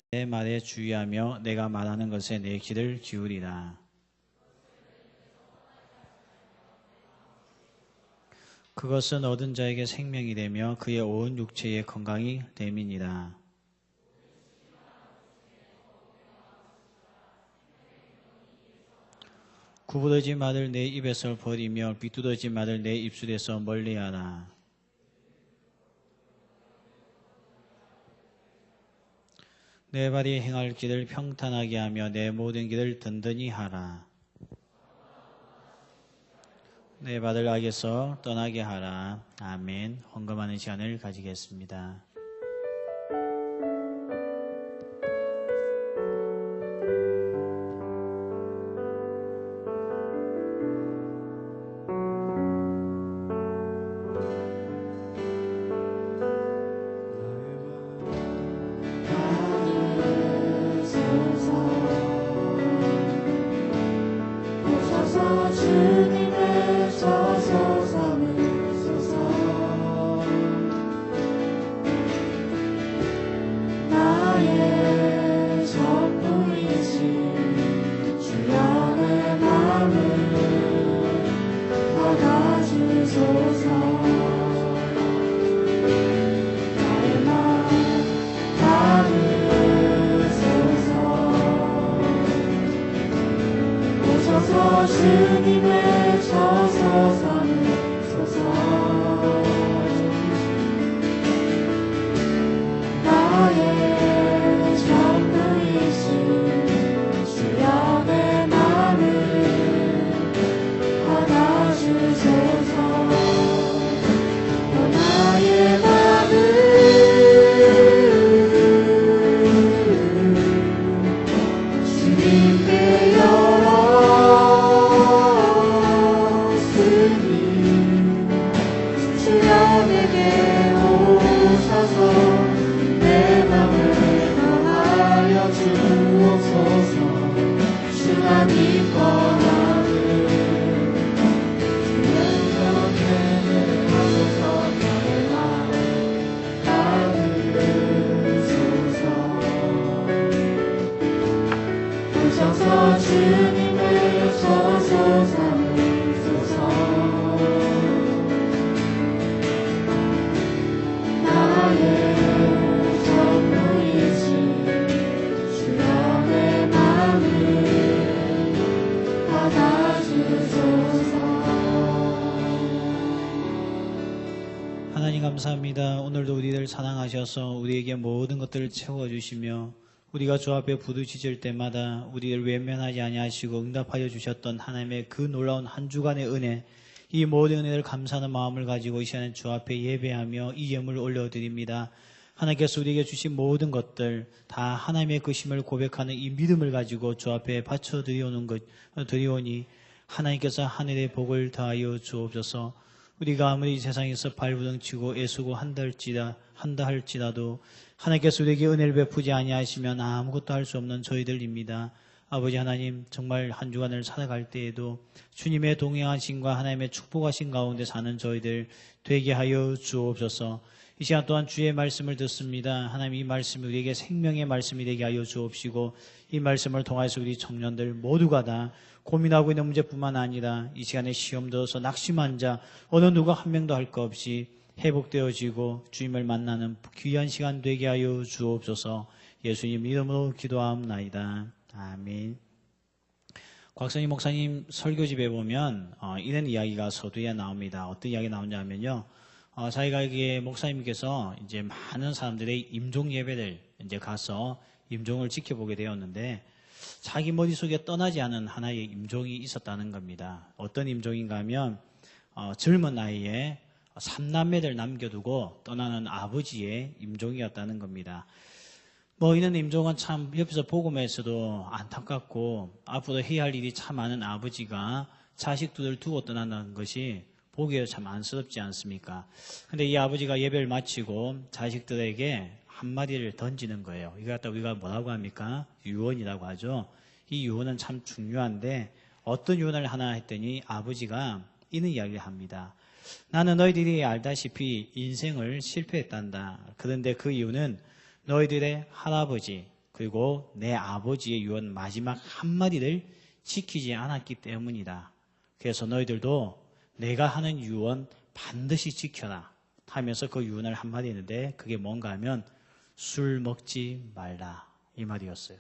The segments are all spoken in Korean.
내 말에 주의하며 내가 말하는 것에 내 귀를 기울이라. 그것은 얻은 자에게 생명이 되며 그의 온 육체의 건강이 됨이니라. 구부러진 말을 내 입에서 버리며 비뚤어진 말을 내 입술에서 멀리하라. 내 발이 행할 길을 평탄하게 하며 내 모든 길을 든든히 하라. 내 발을 악에서 떠나게 하라. 아멘. 헌금하는 시간을 가지겠습니다. 주님의 저서 삼으소서. 나의 전부이신 주여 내 맘을 받아주소서. 나의 맘을 주님께 주여 내게 오셔서 내 맘을 변하여 주옵소서. 주가 기뻐하는 주의 곁에 하소서. 나의 맘을 받으소서. 오셔서 주님의 저소 삼으소서. 나의 전부이신 주여 내 맘을 받아주소서. 하나님 감사합니다. 오늘도 우리를 사랑하셔서 우리에게 모든 것들을 채워주시며 우리가 주 앞에 부르짖을 때마다 우리를 외면하지 아니하시고 응답하여 주셨던 하나님의 그 놀라운 한 주간의 은혜, 이 모든 은혜를 감사하는 마음을 가지고 이 시간에 주 앞에 예배하며 이 예물을 올려드립니다. 하나님께서 우리에게 주신 모든 것들 다 하나님의 것임을 고백하는 이 믿음을 가지고 주 앞에 바쳐 드리오니 하나님께서 하늘의 복을 더하여 주옵소서. 우리가 아무리 이 세상에서 발부둥치고 애쓰고 한다 할지라도 하나님께서 우리에게 은혜를 베푸지 아니하시면 아무것도 할 수 없는 저희들입니다. 아버지 하나님, 정말 한 주간을 살아갈 때에도 주님의 동행하심과 하나님의 축복하신 가운데 사는 저희들 되게 하여 주옵소서. 이 시간 또한 주의 말씀을 듣습니다. 하나님, 이 말씀이 우리에게 생명의 말씀이 되게 하여 주옵시고 이 말씀을 통해서 우리 청년들 모두가 다 고민하고 있는 문제뿐만 아니라 이 시간에 시험 들어서 낙심한 자 어느 누가 한 명도 할 것 없이 회복되어지고 주님을 만나는 귀한 시간 되게 하여 주옵소서. 예수님 이름으로 기도하옵나이다. 아멘. 곽선희 목사님 설교집에 보면 이런 이야기가 서두에 나옵니다. 어떤 이야기 나오냐 하면요. 자기가 이게 목사님께서 이제 많은 사람들의 임종 예배를 이제 가서 임종을 지켜보게 되었는데 자기 머릿속에 떠나지 않은 하나의 임종이 있었다는 겁니다. 어떤 임종인가 하면 젊은 나이에 3남매를 남겨두고 떠나는 아버지의 임종이었다는 겁니다. 이런 임종은 참 옆에서 보고면서도 안타깝고 앞으로 해야 할 일이 참 많은 아버지가 자식들을 두고 떠난다는 것이 보기에 참 안쓰럽지 않습니까? 근데 이 아버지가 예배를 마치고 자식들에게 한마디를 던지는 거예요. 이거 갖다 우리가 뭐라고 합니까? 유언이라고 하죠. 이 유언은 참 중요한데 어떤 유언을 하나 했더니 아버지가 이런 이야기를 합니다. 나는 너희들이 알다시피 인생을 실패했단다. 그런데 그 이유는 너희들의 할아버지, 그리고 내 아버지의 유언 마지막 한마디를 지키지 않았기 때문이다. 그래서 너희들도 내가 하는 유언 반드시 지켜라 하면서 그 유언을 한마디 했는데 그게 뭔가 하면 술 먹지 말라 이 말이었어요.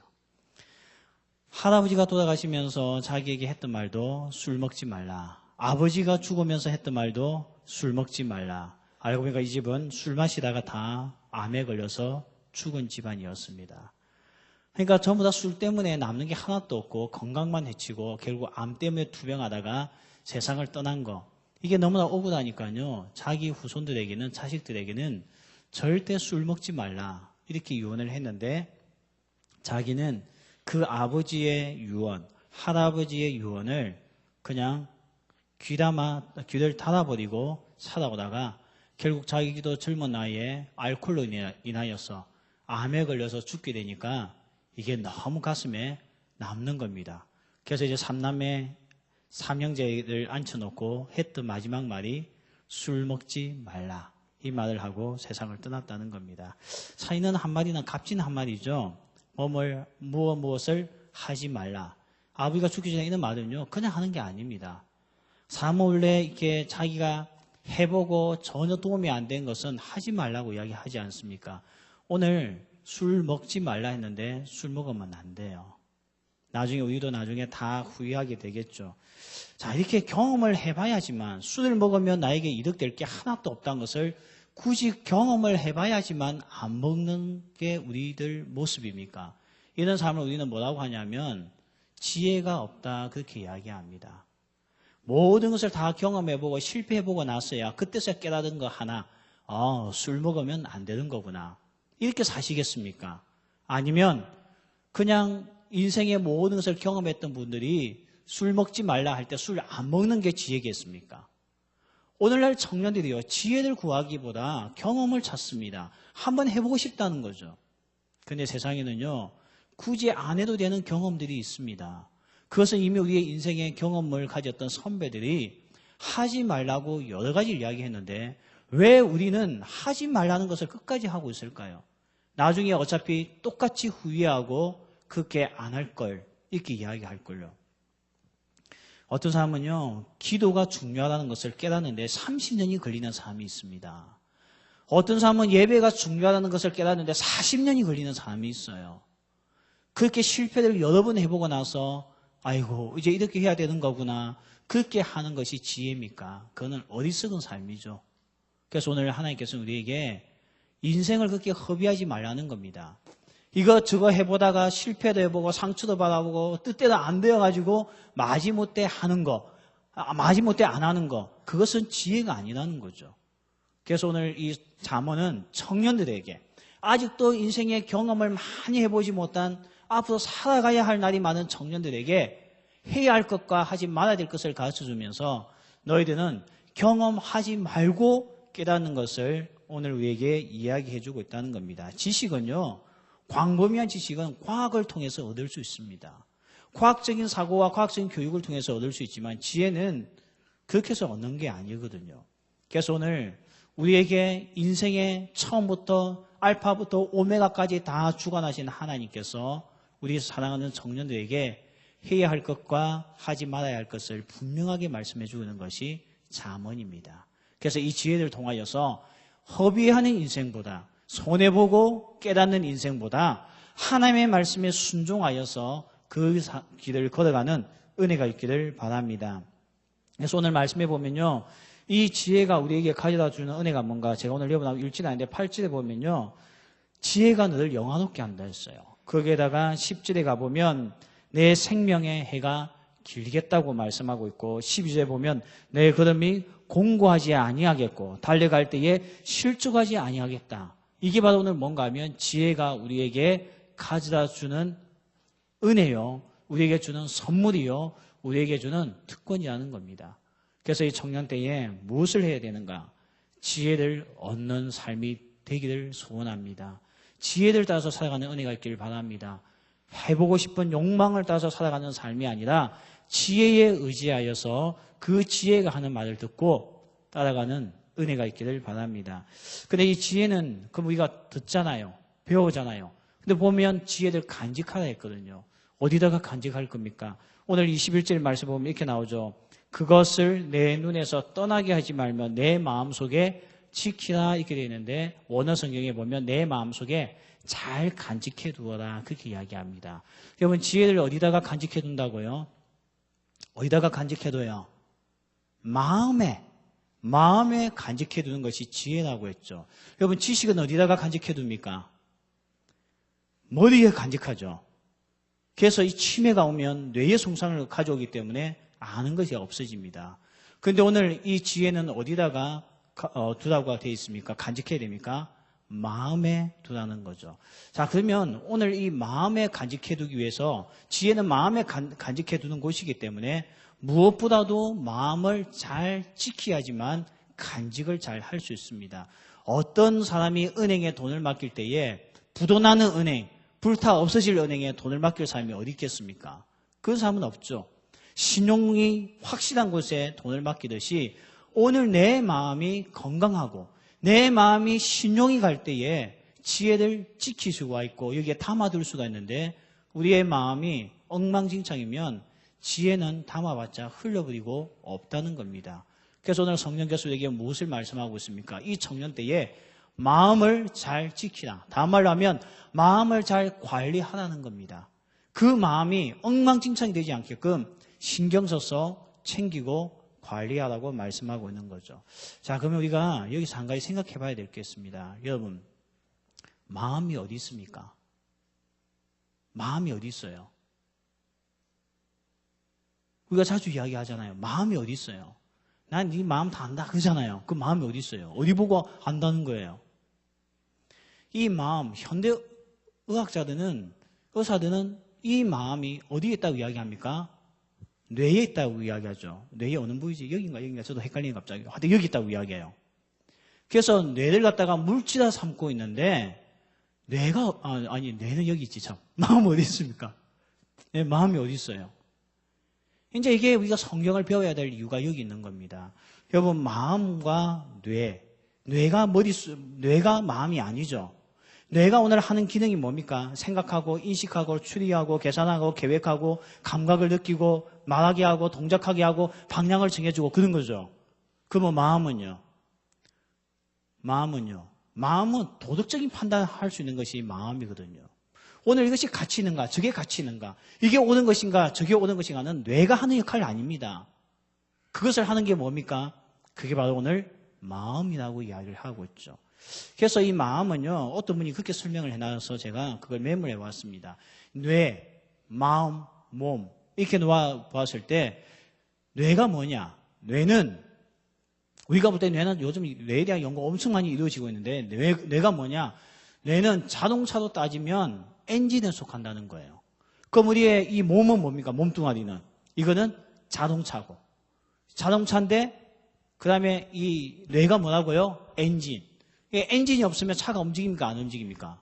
할아버지가 돌아가시면서 자기에게 했던 말도 술 먹지 말라. 아버지가 죽으면서 했던 말도 술 먹지 말라. 알고 보니까 이 집은 술 마시다가 다 암에 걸려서 죽은 집안이었습니다. 그러니까 전부 다 술 때문에 남는 게 하나도 없고 건강만 해치고 결국 암 때문에 투병하다가 세상을 떠난 거. 이게 너무나 억울하니까요. 자기 후손들에게는 자식들에게는 절대 술 먹지 말라 이렇게 유언을 했는데 자기는 그 아버지의 유언, 할아버지의 유언을 그냥 귀를 닫아버리고 살아오다가 결국 자기도 젊은 나이에 알코올로 인하여서 암에 걸려서 죽게 되니까 이게 너무 가슴에 남는 겁니다. 그래서 이제 삼남매 삼형제를 앉혀놓고 했던 마지막 말이 술 먹지 말라 이 말을 하고 세상을 떠났다는 겁니다. 차이는 한마디는 값진 한마디죠. 무엇을 하지 말라. 아버지가 죽기 전에 이런 말은요 그냥 하는 게 아닙니다. 사람 원래 이렇게 자기가 해보고 전혀 도움이 안 된 것은 하지 말라고 이야기하지 않습니까? 오늘 술 먹지 말라 했는데 술 먹으면 안 돼요. 나중에 우리도 나중에 다 후회하게 되겠죠. 자, 이렇게 경험을 해봐야지만 술을 먹으면 나에게 이득될 게 하나도 없다는 것을 굳이 경험을 해봐야지만 안 먹는 게 우리들 모습입니까? 이런 사람을 우리는 뭐라고 하냐면 지혜가 없다 그렇게 이야기합니다. 모든 것을 다 경험해보고 실패해보고 나서야 그때서야 깨달은 거 하나 술 먹으면 안 되는 거구나 이렇게 사시겠습니까? 아니면 그냥 인생의 모든 것을 경험했던 분들이 술 먹지 말라 할 때 술 안 먹는 게 지혜겠습니까? 오늘날 청년들이요 지혜를 구하기보다 경험을 찾습니다. 한번 해보고 싶다는 거죠. 근데 세상에는요 굳이 안 해도 되는 경험들이 있습니다. 그것은 이미 우리의 인생의 경험을 가졌던 선배들이 하지 말라고 여러 가지 이야기했는데 왜 우리는 하지 말라는 것을 끝까지 하고 있을까요? 나중에 어차피 똑같이 후회하고 그렇게 안 할 걸 이렇게 이야기할 걸요. 어떤 사람은요 기도가 중요하다는 것을 깨닫는데 30년이 걸리는 사람이 있습니다. 어떤 사람은 예배가 중요하다는 것을 깨닫는데 40년이 걸리는 사람이 있어요. 그렇게 실패를 여러 번 해보고 나서 아이고 이제 이렇게 해야 되는 거구나 그렇게 하는 것이 지혜입니까? 그거는 어리석은 삶이죠. 그래서 오늘 하나님께서는 우리에게 인생을 그렇게 허비하지 말라는 겁니다. 이거 저거 해보다가 실패도 해보고 상처도 받아보고 뜻대로 안 되어가지고 마지못해 하는 거 마지못해 안 하는 거 그것은 지혜가 아니라는 거죠. 그래서 오늘 이 잠언은 청년들에게 아직도 인생의 경험을 많이 해보지 못한 앞으로 살아가야 할 날이 많은 청년들에게 해야 할 것과 하지 말아야 될 것을 가르쳐주면서 너희들은 경험하지 말고 깨닫는 것을 오늘 우리에게 이야기해주고 있다는 겁니다. 지식은요 광범위한 지식은 과학을 통해서 얻을 수 있습니다. 과학적인 사고와 과학적인 교육을 통해서 얻을 수 있지만 지혜는 그렇게 해서 얻는 게 아니거든요. 그래서 오늘 우리에게 인생의 처음부터 알파부터 오메가까지 다 주관하신 하나님께서 우리 사랑하는 청년들에게 해야 할 것과 하지 말아야 할 것을 분명하게 말씀해 주는 것이 잠언입니다. 그래서 이 지혜를 통하여서 허비하는 인생보다 손해보고 깨닫는 인생보다 하나님의 말씀에 순종하여서 그 길을 걸어가는 은혜가 있기를 바랍니다. 그래서 오늘 말씀해 보면요. 이 지혜가 우리에게 가져다 주는 은혜가 뭔가 제가 오늘 여러분 읽지는 않는데 8절에 보면요. 지혜가 너를 영화롭게 한다 했어요. 거기에다가 10절에 가보면 내 생명의 해가 길겠다고 말씀하고 있고 12절에 보면 내 걸음이 공고하지 아니하겠고 달려갈 때에 실족하지 아니하겠다. 이게 바로 오늘 뭔가 하면 지혜가 우리에게 가져다 주는 은혜요. 우리에게 주는 선물이요. 우리에게 주는 특권이라는 겁니다. 그래서 이 청년 때에 무엇을 해야 되는가? 지혜를 얻는 삶이 되기를 소원합니다. 지혜를 따라서 살아가는 은혜가 있기를 바랍니다. 해보고 싶은 욕망을 따라서 살아가는 삶이 아니라 지혜에 의지하여서 그 지혜가 하는 말을 듣고 따라가는 은혜가 있기를 바랍니다. 근데 이 지혜는 그럼 우리가 듣잖아요. 배우잖아요. 근데 보면 지혜를 간직하라 했거든요. 어디다가 간직할 겁니까? 오늘 21절 말씀 보면 이렇게 나오죠. 그것을 내 눈에서 떠나게 하지 말며 내 마음속에 지키라 이렇게 되어 있는데 원어 성경에 보면 내 마음속에 잘 간직해 두어라 그렇게 이야기합니다. 여러분 지혜를 어디다가 간직해 둔다고요? 어디다가 간직해 둬요? 마음에 간직해 두는 것이 지혜라고 했죠. 여러분 지식은 어디다가 간직해 둡니까? 머리에 간직하죠. 그래서 이 치매가 오면 뇌의 손상을 가져오기 때문에 아는 것이 없어집니다. 그런데 오늘 이 지혜는 어디다가 두라고 되어 있습니까? 간직해야 됩니까? 마음에 두라는 거죠. 자, 그러면 오늘 이 마음에 간직해 두기 위해서 지혜는 마음에 간직해 두는 곳이기 때문에 무엇보다도 마음을 잘 지켜야지만 간직을 잘 할 수 있습니다. 어떤 사람이 은행에 돈을 맡길 때에 부도나는 은행, 불타 없어질 은행에 돈을 맡길 사람이 어디 있겠습니까? 그런 사람은 없죠. 신용이 확실한 곳에 돈을 맡기듯이 오늘 내 마음이 건강하고 내 마음이 신용이 갈 때에 지혜를 지킬 수가 있고 여기에 담아둘 수가 있는데 우리의 마음이 엉망진창이면 지혜는 담아봤자 흘려버리고 없다는 겁니다. 그래서 오늘 성령께서 우리에게 무엇을 말씀하고 있습니까? 이 청년 때에 마음을 잘 지키라. 다음 말로 하면 마음을 잘 관리하라는 겁니다. 그 마음이 엉망진창이 되지 않게끔 신경 써서 챙기고 관리하라고 말씀하고 있는 거죠. 자, 그러면 우리가 여기서 한 가지 생각해 봐야 될 게 있습니다. 여러분, 마음이 어디 있습니까? 마음이 어디 있어요? 우리가 자주 이야기하잖아요. 마음이 어디 있어요? 난 네 마음 다 안다 그러잖아요. 그 마음이 어디 있어요? 어디 보고 안다는 거예요? 이 마음, 현대 의학자들은, 의사들은 이 마음이 어디에 있다고 이야기합니까? 뇌에 있다고 이야기하죠. 뇌에 어느 부위지? 여긴가? 저도 헷갈리는 갑자기. 하여튼 여기 있다고 이야기해요. 그래서 뇌를 갖다가 물질화 삼고 있는데, 뇌는 여기 있지, 참. 마음은 어디 있습니까? 네, 마음이 어디 있어요? 이제 이게 우리가 성경을 배워야 될 이유가 여기 있는 겁니다. 여러분, 마음과 뇌가 마음이 아니죠. 뇌가 오늘 하는 기능이 뭡니까? 생각하고, 인식하고, 추리하고, 계산하고, 계획하고, 감각을 느끼고, 말하게 하고, 동작하게 하고, 방향을 정해주고, 그런 거죠. 그러면 마음은요? 마음은 도덕적인 판단을 할 수 있는 것이 마음이거든요. 오늘 이것이 가치 있는가? 저게 가치 있는가? 이게 오는 것인가? 저게 오는 것인가는 뇌가 하는 역할이 아닙니다. 그것을 하는 게 뭡니까? 그게 바로 오늘 마음이라고 이야기를 하고 있죠. 그래서 이 마음은요, 어떤 분이 그렇게 설명을 해놔서 제가 그걸 메모해 왔습니다. 뇌, 마음, 몸 이렇게 놓아 보았을 때 뇌가 뭐냐? 뇌는 우리가 볼 때 뇌는 요즘 뇌에 대한 연구가 엄청 많이 이루어지고 있는데 뇌가 뭐냐? 뇌는 자동차로 따지면 엔진에 속한다는 거예요. 그럼 우리의 이 몸은 뭡니까? 몸뚱아리는 이거는 자동차고 자동차인데 그 다음에 이 뇌가 뭐라고요? 엔진. 엔진이 없으면 차가 움직입니까? 안 움직입니까?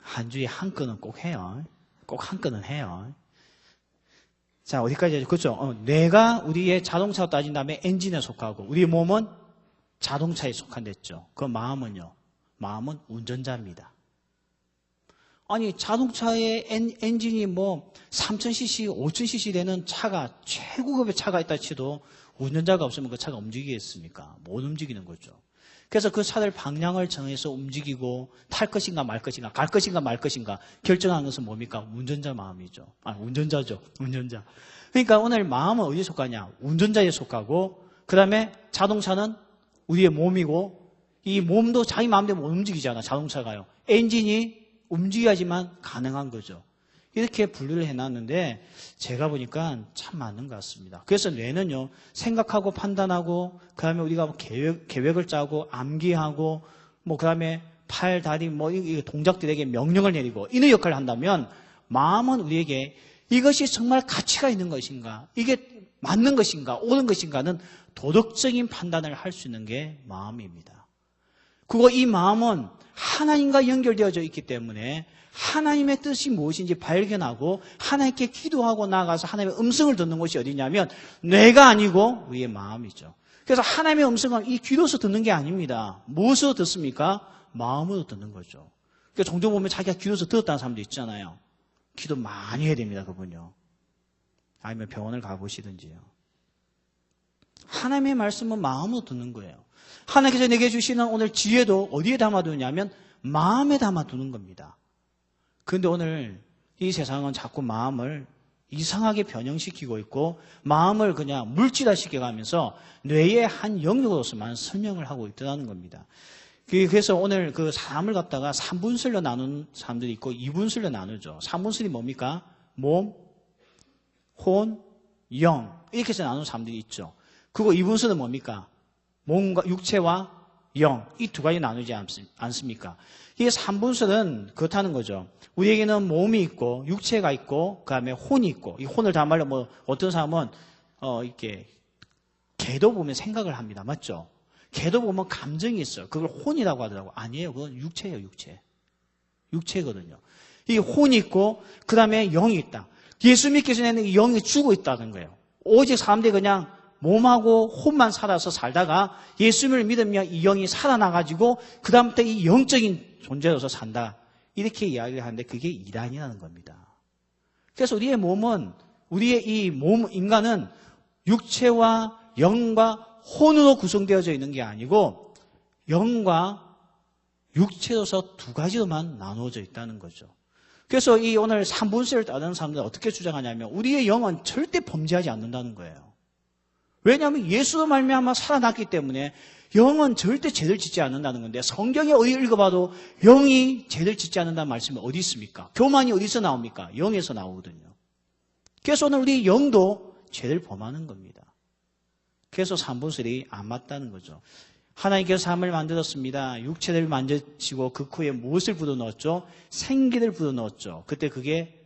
한 주에 한 건은 꼭 해요. 꼭 한 건은 해요. 자, 어디까지 하죠? 그렇죠? 뇌가 우리의 자동차로 따진 다음에 엔진에 속하고 우리의 몸은 자동차에 속한댔죠. 그 마음은요? 마음은 운전자입니다. 아니 자동차의 엔진이 뭐 3000cc, 5000cc 되는 차가 최고급의 차가 있다 치도 운전자가 없으면 그 차가 움직이겠습니까? 못 움직이는 거죠. 그래서 그 차를 방향을 정해서 움직이고 탈 것인가 말 것인가 갈 것인가 말 것인가 결정하는 것은 뭡니까? 운전자 마음이죠. 운전자죠. 운전자. 그러니까 오늘 마음은 어디에 속하냐? 운전자에 속하고 그 다음에 자동차는 우리의 몸이고 이 몸도 자기 마음대로 못 움직이잖아. 자동차가요. 엔진이 움직여야지만 가능한 거죠. 이렇게 분류를 해놨는데 제가 보니까 참 맞는 것 같습니다. 그래서 뇌는요. 생각하고 판단하고 그 다음에 우리가 계획을 짜고 암기하고 뭐 그 다음에 팔, 다리 뭐 이 동작들에게 명령을 내리고 이런 역할을 한다면 마음은 우리에게 이것이 정말 가치가 있는 것인가 이게 맞는 것인가 옳은 것인가는 도덕적인 판단을 할 수 있는 게 마음입니다. 그리고 이 마음은 하나님과 연결되어져 있기 때문에 하나님의 뜻이 무엇인지 발견하고 하나님께 기도하고 나아가서 하나님의 음성을 듣는 곳이 어디냐면 뇌가 아니고 우리의 마음이죠. 그래서 하나님의 음성은 이 귀로서 듣는 게 아닙니다. 무엇으로 듣습니까? 마음으로 듣는 거죠. 그러니까 종종 보면 자기가 귀로서 들었다는 사람도 있잖아요. 기도 많이 해야 됩니다, 그분요. 아니면 병원을 가보시든지요. 하나님의 말씀은 마음으로 듣는 거예요. 하나님께서 내게 주시는 오늘 지혜도 어디에 담아두냐면 마음에 담아두는 겁니다. 그런데 오늘 이 세상은 자꾸 마음을 이상하게 변형시키고 있고 마음을 그냥 물질화시켜가면서 뇌의 한 영역으로서만 설명을 하고 있다는 겁니다. 그래서 오늘 그 사람을 갖다가 3분술로 나눈 사람들이 있고 2분술로 나누죠. 3분술이 뭡니까? 몸, 혼, 영 이렇게 해서 나눈 사람들이 있죠. 그리고 2분술은 뭡니까? 몸과 육체와 영 이 두 가지 나누지 않습니까? 이 3분술은 그렇다는 거죠. 우리에게는 몸이 있고 육체가 있고 그다음에 혼이 있고 이 혼을 다 말로 뭐 어떤 사람은 이렇게 개도 보면 생각을 합니다. 맞죠? 개도 보면 감정이 있어요. 그걸 혼이라고 하더라고. 아니에요. 그건 육체예요. 육체거든요. 이 혼이 있고 그다음에 영이 있다. 예수 믿기 전에는 이 영이 죽어 있다는 거예요. 오직 사람들이 그냥 몸하고 혼만 살아서 살다가 예수님을 믿으면 이 영이 살아나가지고 그 다음부터 이 영적인 존재로서 산다. 이렇게 이야기를 하는데 그게 이단이라는 겁니다. 그래서 우리의 몸은 우리의 이 몸 인간은 육체와 영과 혼으로 구성되어져 있는 게 아니고 영과 육체로서 두 가지로만 나누어져 있다는 거죠. 그래서 이 오늘 3분세를 따르는 사람들은 어떻게 주장하냐면 우리의 영은 절대 범죄하지 않는다는 거예요. 왜냐하면 예수로 말미암아 살아났기 때문에 영은 절대 죄를 짓지 않는다는 건데 성경에 어디 읽어봐도 영이 죄를 짓지 않는다는 말씀이 어디 있습니까? 교만이 어디서 나옵니까? 영에서 나오거든요. 그래서 오늘 우리 영도 죄를 범하는 겁니다. 그래서 3분술이 안 맞다는 거죠. 하나님께서 사람을 만들었습니다. 육체를 만드시고 그 후에 무엇을 불어넣었죠? 생기를 불어넣었죠. 그때 그게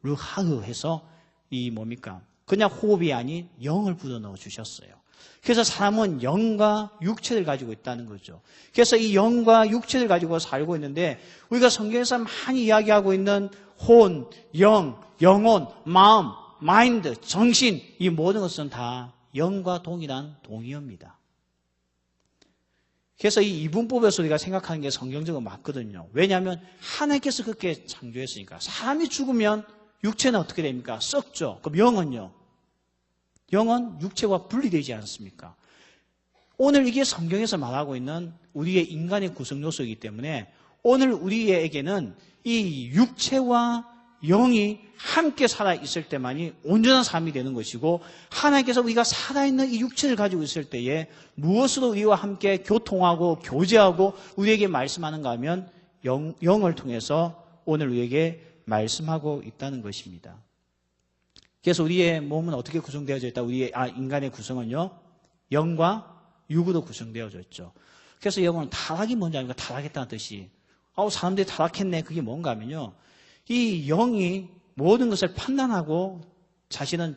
르하흐 해서 이 뭡니까? 그냥 호흡이 아닌 영을 불어넣어 주셨어요. 그래서 사람은 영과 육체를 가지고 있다는 거죠. 그래서 이 영과 육체를 가지고 살고 있는데 우리가 성경에서 많이 이야기하고 있는 혼, 영, 영혼, 마음, 마인드, 정신 이 모든 것은 다 영과 동일한 동의어입니다. 그래서 이 이분법에서 우리가 생각하는 게 성경적으로 맞거든요. 왜냐하면 하나님께서 그렇게 창조했으니까. 사람이 죽으면 육체는 어떻게 됩니까? 썩죠. 그럼 영은요? 영은 육체와 분리되지 않습니까? 오늘 이게 성경에서 말하고 있는 우리의 인간의 구성 요소이기 때문에 오늘 우리에게는 이 육체와 영이 함께 살아있을 때만이 온전한 삶이 되는 것이고 하나님께서 우리가 살아있는 이 육체를 가지고 있을 때에 무엇으로 우리와 함께 교통하고 교제하고 우리에게 말씀하는가 하면 영을 통해서 오늘 우리에게 말씀하고 있다는 것입니다. 그래서 우리의 몸은 어떻게 구성되어져 있다? 우리의 인간의 구성은요. 영과 육으로 구성되어져 있죠. 그래서 영은 타락이 뭔지 아닙니까? 타락했다는 뜻이. 사람들이 타락했네. 그게 뭔가 하면요. 이 영이 모든 것을 판단하고 자신은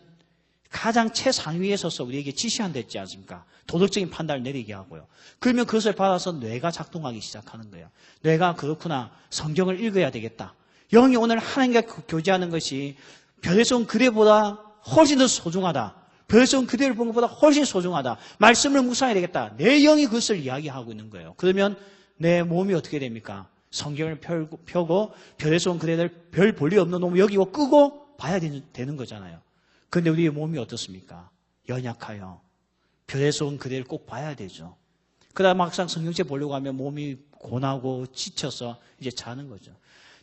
가장 최상위에 서서 우리에게 지시한다 했지 않습니까? 도덕적인 판단을 내리게 하고요. 그러면 그것을 받아서 뇌가 작동하기 시작하는 거예요. 뇌가 그렇구나. 성경을 읽어야 되겠다. 영이 오늘 하나님과 교제하는 것이 별에서 온 그대보다 훨씬 더 소중하다. 별에서 온 그대를 본 것보다 훨씬 소중하다. 말씀을 묵상해야 되겠다. 내 영이 그것을 이야기하고 있는 거예요. 그러면 내 몸이 어떻게 됩니까? 성경을 펴고 별에서 온 그대들 별 볼 일 없는 놈 여기고 끄고 봐야 되는 거잖아요. 그런데 우리의 몸이 어떻습니까? 연약하여 별에서 온 그대를 꼭 봐야 되죠. 그러다 막상 성경책 보려고 하면 몸이 고나고 지쳐서 이제 자는 거죠.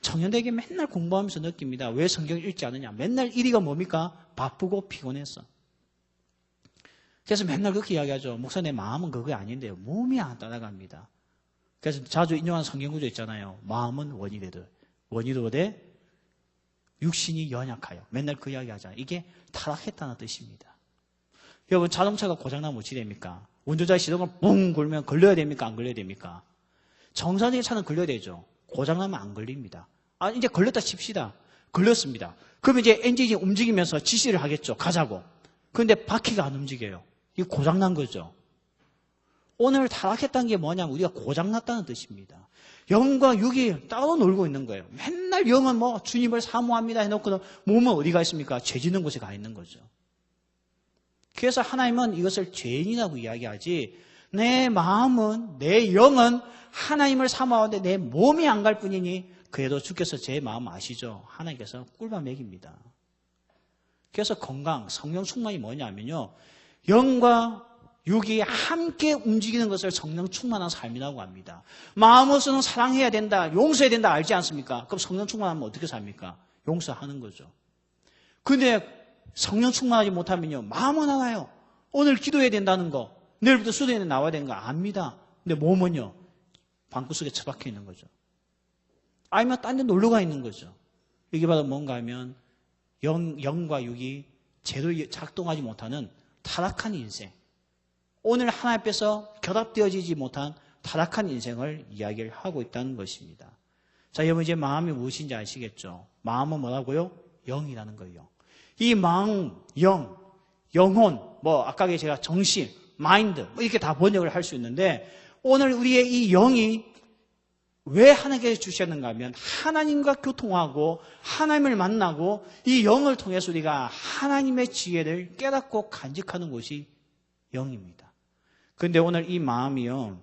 청년들에게 맨날 공부하면서 느낍니다. 왜 성경을 읽지 않느냐? 맨날 1위가 뭡니까? 바쁘고 피곤했어. 그래서 맨날 그렇게 이야기하죠. 목사 내 마음은 그게 아닌데요. 몸이 안 따라갑니다. 그래서 자주 인용하는 성경구조 있잖아요. 마음은 원이로되 육신이 연약하여. 맨날 그 이야기 하잖아요. 이게 타락했다는 뜻입니다. 여러분 자동차가 고장나면 어찌 됩니까? 운전자의 시동을 뿡 걸면 걸려야 됩니까? 안 걸려야 됩니까? 정상적인 차는 걸려야 되죠. 고장나면 안 걸립니다. 이제 걸렸다 칩시다. 걸렸습니다. 그러면 이제 엔진이 움직이면서 지시를 하겠죠. 가자고. 그런데 바퀴가 안 움직여요. 이게 고장난 거죠. 오늘 타락했다는 게 뭐냐면 우리가 고장났다는 뜻입니다. 영과 육이 따로 놀고 있는 거예요. 맨날 영은 뭐 주님을 사모합니다 해놓고는 몸은 어디가 있습니까? 죄 짓는 곳에 가 있는 거죠. 그래서 하나님은 이것을 죄인이라고 이야기하지, 내 마음은, 내 영은 하나님을 사모하는데 내 몸이 안 갈 뿐이니 그래도 주께서 제 마음 아시죠? 하나님께서 꿀밤 먹입니다. 그래서 건강, 성령 충만이 뭐냐면요, 영과 육이 함께 움직이는 것을 성령 충만한 삶이라고 합니다. 마음으로서는 사랑해야 된다, 용서해야 된다 알지 않습니까? 그럼 성령 충만하면 어떻게 삽니까? 용서하는 거죠. 근데 성령 충만하지 못하면요, 마음은 알아요. 오늘 기도해야 된다는 거, 내일부터 수도에 나와야 되는 거 압니다. 근데 몸은요, 방구석에 처박혀 있는 거죠. 아니면 딴 데 놀러가 있는 거죠. 이게 바로 뭔가 하면 영과 육이 제대로 작동하지 못하는 타락한 인생, 오늘 하나님 앞에서 결합되어지지 못한 타락한 인생을 이야기를 하고 있다는 것입니다. 자, 여러분 이제 마음이 무엇인지 아시겠죠? 마음은 뭐라고요? 영이라는 거예요. 이 마음, 영, 영혼, 뭐 아까 제가 정신, 마인드 이렇게 다 번역을 할 수 있는데, 오늘 우리의 이 영이 왜 하나님께 주셨는가 하면 하나님과 교통하고 하나님을 만나고 이 영을 통해서 우리가 하나님의 지혜를 깨닫고 간직하는 것이 영입니다. 그런데 오늘 이 마음이요,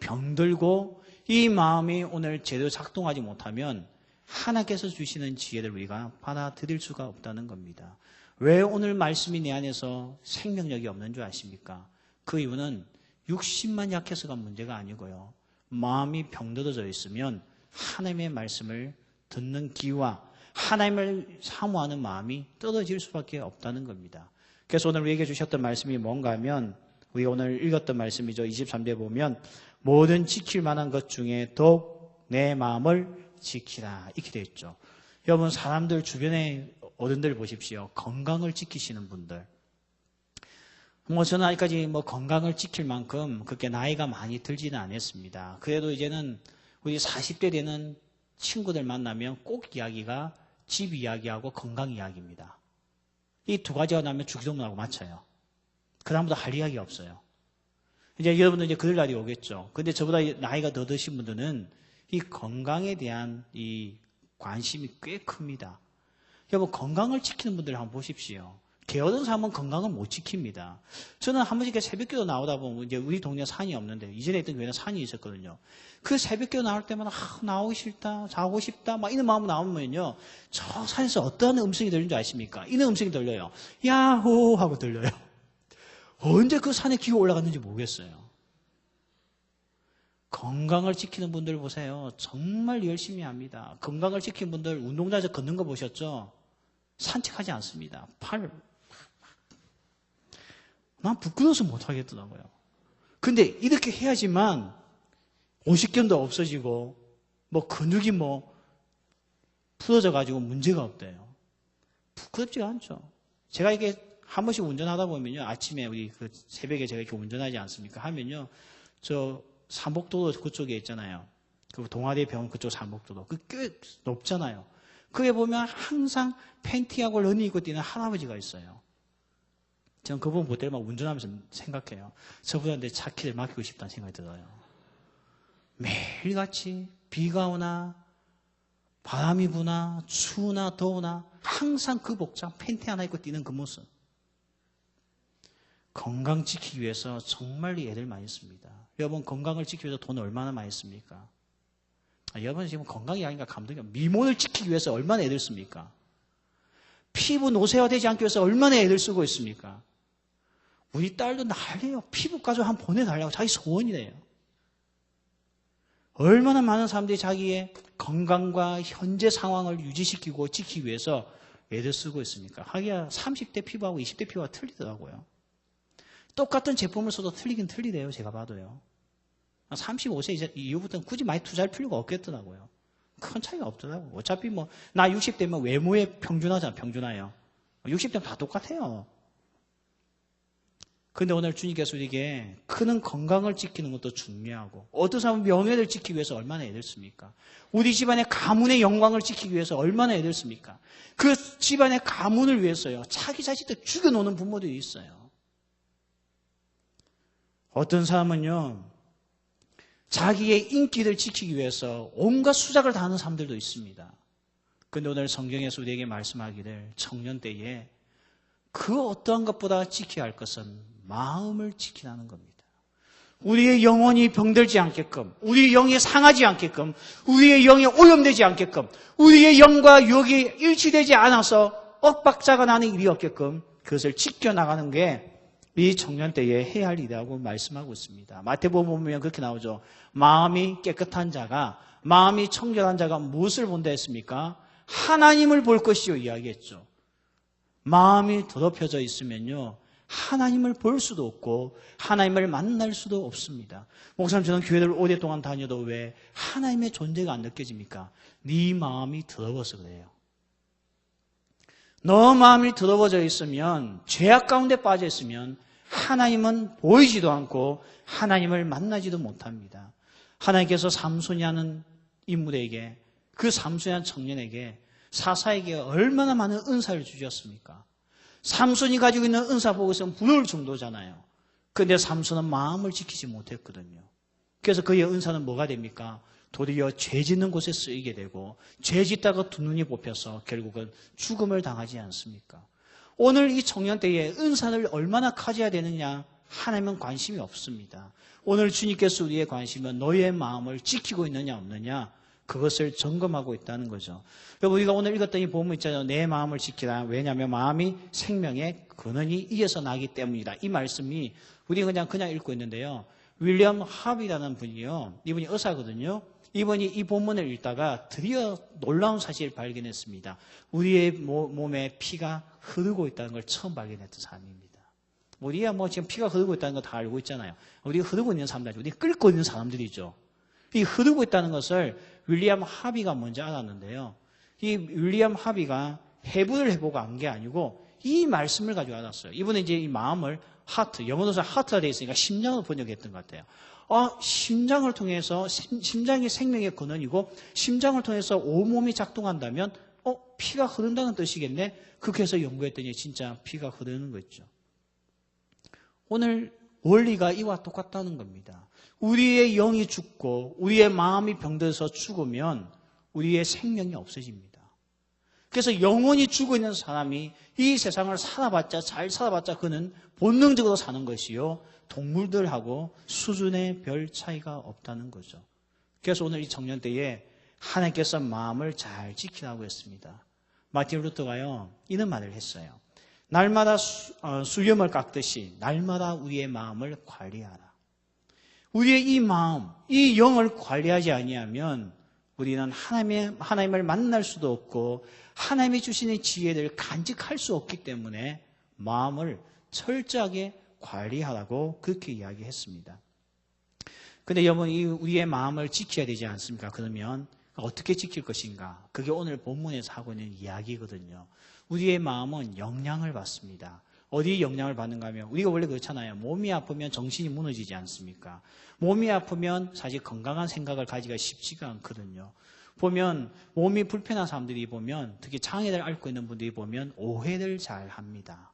병들고 이 마음이 오늘 제대로 작동하지 못하면 하나님께서 주시는 지혜를 우리가 받아들일 수가 없다는 겁니다. 왜 오늘 말씀이 내 안에서 생명력이 없는 줄 아십니까? 그 이유는 육신만 약해서가 문제가 아니고요, 마음이 병들어져 있으면 하나님의 말씀을 듣는 귀와 하나님을 사모하는 마음이 떨어질 수밖에 없다는 겁니다. 그래서 오늘 우리에게 주셨던 말씀이 뭔가 하면, 우리가 오늘 읽었던 말씀이죠. 23절에 보면 모든 지킬 만한 것 중에 더욱 내 마음을 지키라 이렇게 되어 있죠. 여러분, 사람들 주변에 어른들 보십시오. 건강을 지키시는 분들, 저는 아직까지 건강을 지킬 만큼 그렇게 나이가 많이 들지는 않았습니다. 그래도 이제는 우리 40대 되는 친구들 만나면 꼭 이야기가 집 이야기하고 건강 이야기입니다. 이 두 가지가 나면 주기도문하고 맞춰요. 그 다음부터 할 이야기가 없어요. 이제 여러분들 이제 그럴 날이 오겠죠. 근데 저보다 나이가 더 드신 분들은 이 건강에 대한 이 관심이 꽤 큽니다. 여러분, 건강을 지키는 분들 한번 보십시오. 게으른 사람은 건강을 못 지킵니다. 저는 한 번씩 새벽기도 나오다 보면, 이제 우리 동네 산이 없는데 이전에 있던 교회는 산이 있었거든요. 그 새벽기도 나올 때마다 나오기 싫다, 자고 싶다 막 이런 마음 나오면요, 저 산에서 어떠한 음성이 들리는 줄 아십니까? 이런 음성이 들려요. 야호 하고 들려요. 언제 그 산에 기가 올라갔는지 모르겠어요. 건강을 지키는 분들 보세요. 정말 열심히 합니다. 건강을 지키는 분들 운동장에서 걷는 거 보셨죠? 산책하지 않습니다. 난 부끄러워서 못하겠더라고요. 근데 이렇게 해야지만 50견도 없어지고 근육이 풀어져가지고 문제가 없대요. 부끄럽지가 않죠. 제가 이게 한 번씩 운전하다 보면요, 아침에 우리 새벽에 제가 이렇게 운전하지 않습니까? 하면요, 저 삼복도로 그쪽에 있잖아요. 그 동아대 병원 그쪽 삼복도로. 그 꽤 높잖아요. 그게 보면 항상 팬티하고 러닝 입고 뛰는 할아버지가 있어요. 저는 그분 볼 때만 운전하면서 생각해요. 저보다 내 차키를 맡기고 싶다는 생각이 들어요. 매일같이 비가 오나 바람이 부나 추우나 더우나 항상 그 복장 팬티 하나 입고 뛰는 그 모습. 건강 지키기 위해서 정말 애들 많이 씁니다. 여러분, 건강을 지키기 위해서 돈 얼마나 많이 씁니까? 여러분, 지금 건강 이야기가 감동이에요. 미모를 지키기 위해서 얼마나 애들 씁니까? 피부 노쇠화되지 않기 위해서 얼마나 애들 쓰고 있습니까? 우리 딸도 난리예요. 피부 가지고 한번 보내달라고 자기 소원이래요. 얼마나 많은 사람들이 자기의 건강과 현재 상황을 유지시키고 지키기 위해서 애들 쓰고 있습니까? 하기야 30대 피부하고 20대 피부가 틀리더라고요. 똑같은 제품을 써도 틀리긴 틀리대요. 제가 봐도요. 35세 이후부터는 굳이 많이 투자할 필요가 없겠더라고요. 큰 차이가 없더라고요. 어차피 나 60대면 외모에 평준화잖아. 평준화예요. 60대면 다 똑같아요. 근데 오늘 주님께서 우리에게 크는 건강을 지키는 것도 중요하고, 어떤 사람은 명예를 지키기 위해서 얼마나 애들 씁니까? 우리 집안의 가문의 영광을 지키기 위해서 얼마나 애들 씁니까? 그 집안의 가문을 위해서요, 자기 자식들 죽여놓는 부모들이 있어요. 어떤 사람은요, 자기의 인기를 지키기 위해서 온갖 수작을 다하는 사람들도 있습니다. 그런데 오늘 성경에서 우리에게 말씀하기를 청년 때에 그 어떠한 것보다 지켜야 할 것은 마음을 지키라는 겁니다. 우리의 영혼이 병들지 않게끔, 우리의 영이 상하지 않게끔, 우리의 영이 오염되지 않게끔, 우리의 영과 육이 일치되지 않아서 엇박자가 나는 일이 없게끔 그것을 지켜나가는 게 이 청년 때에 해야 할 일이라고 말씀하고 있습니다. 마태복음 보면 그렇게 나오죠. 마음이 깨끗한 자가, 마음이 청결한 자가 무엇을 본다 했습니까? 하나님을 볼 것이요 이야기했죠. 마음이 더럽혀져 있으면요, 하나님을 볼 수도 없고 하나님을 만날 수도 없습니다. 목사님, 저는 교회를 오랫동안 다녀도 왜 하나님의 존재가 안 느껴집니까? 네 마음이 더러워서 그래요. 너 마음이 더러워져 있으면, 죄악 가운데 빠져 있으면 하나님은 보이지도 않고 하나님을 만나지도 못합니다. 하나님께서 삼손이라는 인물에게, 그 삼손이라는 청년에게, 사사에게 얼마나 많은 은사를 주셨습니까? 삼손이 가지고 있는 은사 보고서는 부러울 정도잖아요. 그런데 삼손은 마음을 지키지 못했거든요. 그래서 그의 은사는 뭐가 됩니까? 도리어 죄 짓는 곳에 쓰이게 되고, 죄 짓다가 두 눈이 뽑혀서 결국은 죽음을 당하지 않습니까? 오늘 이 청년 때에 은사를 얼마나 가져야 되느냐, 하나님은 관심이 없습니다. 오늘 주님께서 우리의 관심은 너의 마음을 지키고 있느냐 없느냐, 그것을 점검하고 있다는 거죠. 여러분, 우리가 오늘 읽었던 이 본문 있잖아요. 내 마음을 지키라. 왜냐하면 마음이 생명의 근원이 이어서 나기 때문이다. 이 말씀이 우리 그냥 읽고 있는데요. 윌리엄 합이라는 분이요, 이분이 의사거든요. 이분이 이 본문을 읽다가 드디어 놀라운 사실을 발견했습니다. 우리의 몸에 피가 흐르고 있다는 걸 처음 발견했던 사람입니다. 우리가 지금 피가 흐르고 있다는 거 다 알고 있잖아요. 우리가 흐르고 있는 사람들, 우리 끓고 있는 사람들이죠. 이 흐르고 있다는 것을 윌리엄 하비가 먼저 알았는데요. 이 윌리엄 하비가 해부를 해보고 안 게 아니고 이 말씀을 가지고 알았어요. 이분은 이제 이 마음을 하트, 영어로서 하트가 되어 있으니까 심장을 번역했던 것 같아요. 심장을 통해서, 심장이 생명의 근원이고 심장을 통해서 온몸이 작동한다면 피가 흐른다는 뜻이겠네. 그렇게 해서 연구했더니 진짜 피가 흐르는 거죠. 오늘 원리가 이와 똑같다는 겁니다. 우리의 영이 죽고 우리의 마음이 병들어서 죽으면 우리의 생명이 없어집니다. 그래서 영혼이 죽어 있는 사람이 이 세상을 잘 살아봤자 그는 본능적으로 사는 것이요, 동물들하고 수준의 별 차이가 없다는 거죠. 그래서 오늘 이 청년 때에 하나님께서 마음을 잘 지키라고 했습니다. 마틴 루터가요, 이런 말을 했어요. 날마다 수염을 깎듯이 날마다 우리의 마음을 관리하라. 우리의 이 마음, 이 영을 관리하지 아니하면 우리는 하나님을 만날 수도 없고 하나님이 주시는 지혜를 간직할 수 없기 때문에 마음을 철저하게 관리하라고 그렇게 이야기했습니다. 그런데 여러분, 우리의 마음을 지켜야 되지 않습니까? 그러면 어떻게 지킬 것인가? 그게 오늘 본문에서 하고 있는 이야기거든요. 우리의 마음은 영향을 받습니다. 어디에 영향을 받는가 하면, 우리가 원래 그렇잖아요. 몸이 아프면 정신이 무너지지 않습니까? 몸이 아프면 사실 건강한 생각을 가지기가 쉽지가 않거든요. 보면 몸이 불편한 사람들이 보면, 특히 장애를 앓고 있는 분들이 보면 오해를 잘 합니다.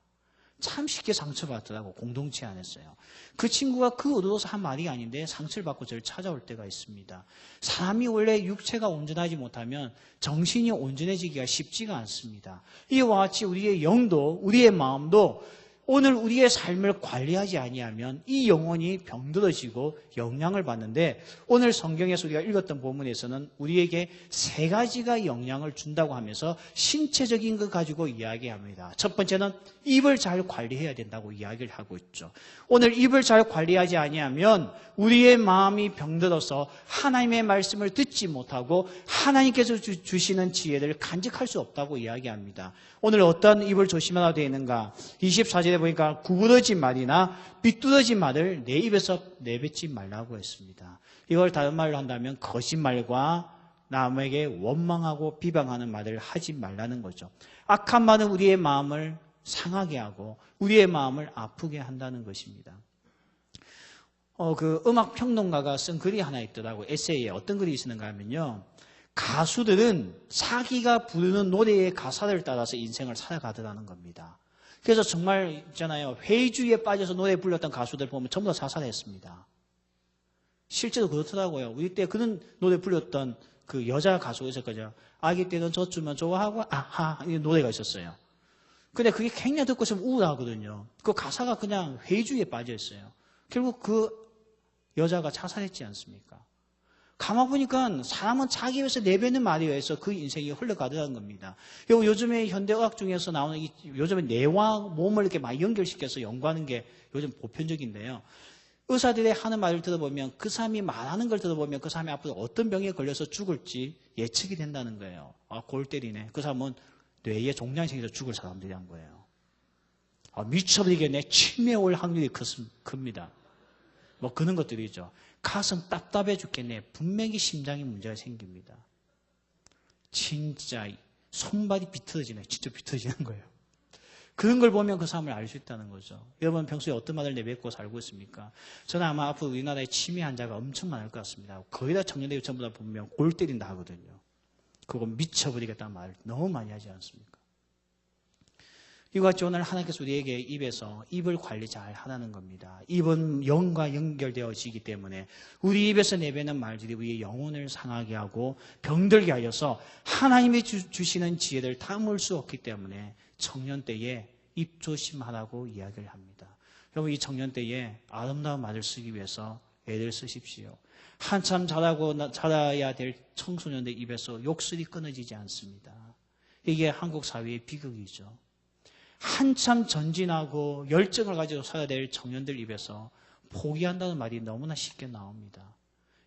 참 쉽게 상처받더라고, 공동체 안에서요. 그 친구가 그 의도로서 한 말이 아닌데 상처를 받고 저를 찾아올 때가 있습니다. 사람이 원래 육체가 온전하지 못하면 정신이 온전해지기가 쉽지가 않습니다. 이와 같이 우리의 영도, 우리의 마음도 오늘 우리의 삶을 관리하지 아니하면 이 영혼이 병들어지고 영향을 받는데, 오늘 성경에서 우리가 읽었던 본문에서는 우리에게 세 가지가 영향을 준다고 하면서 신체적인 것 가지고 이야기합니다. 첫 번째는 입을 잘 관리해야 된다고 이야기를 하고 있죠. 오늘 입을 잘 관리하지 아니하면 우리의 마음이 병들어서 하나님의 말씀을 듣지 못하고 하나님께서 주시는 지혜를 간직할 수 없다고 이야기합니다. 오늘 어떤 입을 조심하라 되어 있는가? 24절에 보니까 구부러진 말이나 비뚤어진 말을 내 입에서 내뱉지 말라고 했습니다. 이걸 다른 말로 한다면 거짓말과 남에게 원망하고 비방하는 말을 하지 말라는 거죠. 악한 말은 우리의 마음을 상하게 하고 우리의 마음을 아프게 한다는 것입니다. 그 음악 평론가가 쓴 글이 하나 있더라고요. 에세이에 어떤 글이 있는가 하면요, 가수들은 자기가 부르는 노래의 가사를 따라서 인생을 살아가더라는 겁니다. 그래서 정말 있잖아요. 회의주의에 빠져서 노래 불렀던 가수들 보면 전부 다 자살했습니다. 실제로 그렇더라고요. 우리 때 그런 노래 불렀던 그 여자 가수가 있었거든요. 아기 때는 젖주면 좋아하고 아하 이 노래가 있었어요. 근데 그게 굉장히 듣고 있으면 우울하거든요. 그 가사가 그냥 회의주의에 빠져 있어요. 결국 그 여자가 자살했지 않습니까? 가만 보니까 사람은 자기 입에서 내뱉는 말에 의해서 그 인생이 흘러가더라는 겁니다. 요즘에 현대의학 중에서 나오는 요즘에 뇌와 몸을 이렇게 많이 연결시켜서 연구하는 게 요즘 보편적인데요. 의사들이 하는 말을 들어보면 그 사람이 말하는 걸 들어보면 그 사람이 앞으로 어떤 병에 걸려서 죽을지 예측이 된다는 거예요. 아, 골 때리네. 그 사람은 뇌에 종양이 생겨서 죽을 사람들이란 거예요. 아, 미쳐버리겠네. 치매 올 확률이 큽니다. 뭐 그런 것들이죠. 가슴 답답해 죽겠네. 분명히 심장에 문제가 생깁니다. 진짜 손발이 비틀어지네. 진짜 비틀어지는 거예요. 그런 걸 보면 그 사람을 알 수 있다는 거죠. 여러분 평소에 어떤 말을 내뱉고 살고 있습니까? 저는 아마 앞으로 우리나라에 치매 환자가 엄청 많을 것 같습니다. 거의 다 청년들이 전부 다 보면 골 때린다 하거든요. 그거 미쳐버리겠다는 말 너무 많이 하지 않습니까? 이와 같이 오늘 하나님께서 우리에게 입을 관리 잘 하라는 겁니다. 입은 영과 연결되어지기 때문에 우리 입에서 내뱉는 말들이 우리의 영혼을 상하게 하고 병들게 하여서 하나님이 주시는 지혜를 담을 수 없기 때문에 청년 때에 입 조심하라고 이야기를 합니다. 여러분 이 청년 때에 아름다운 말을 쓰기 위해서 애를 쓰십시오. 한참 자라야 될 청소년들 입에서 욕설이 끊어지지 않습니다. 이게 한국 사회의 비극이죠. 한참 전진하고 열정을 가지고 살아야 될 청년들 입에서 포기한다는 말이 너무나 쉽게 나옵니다.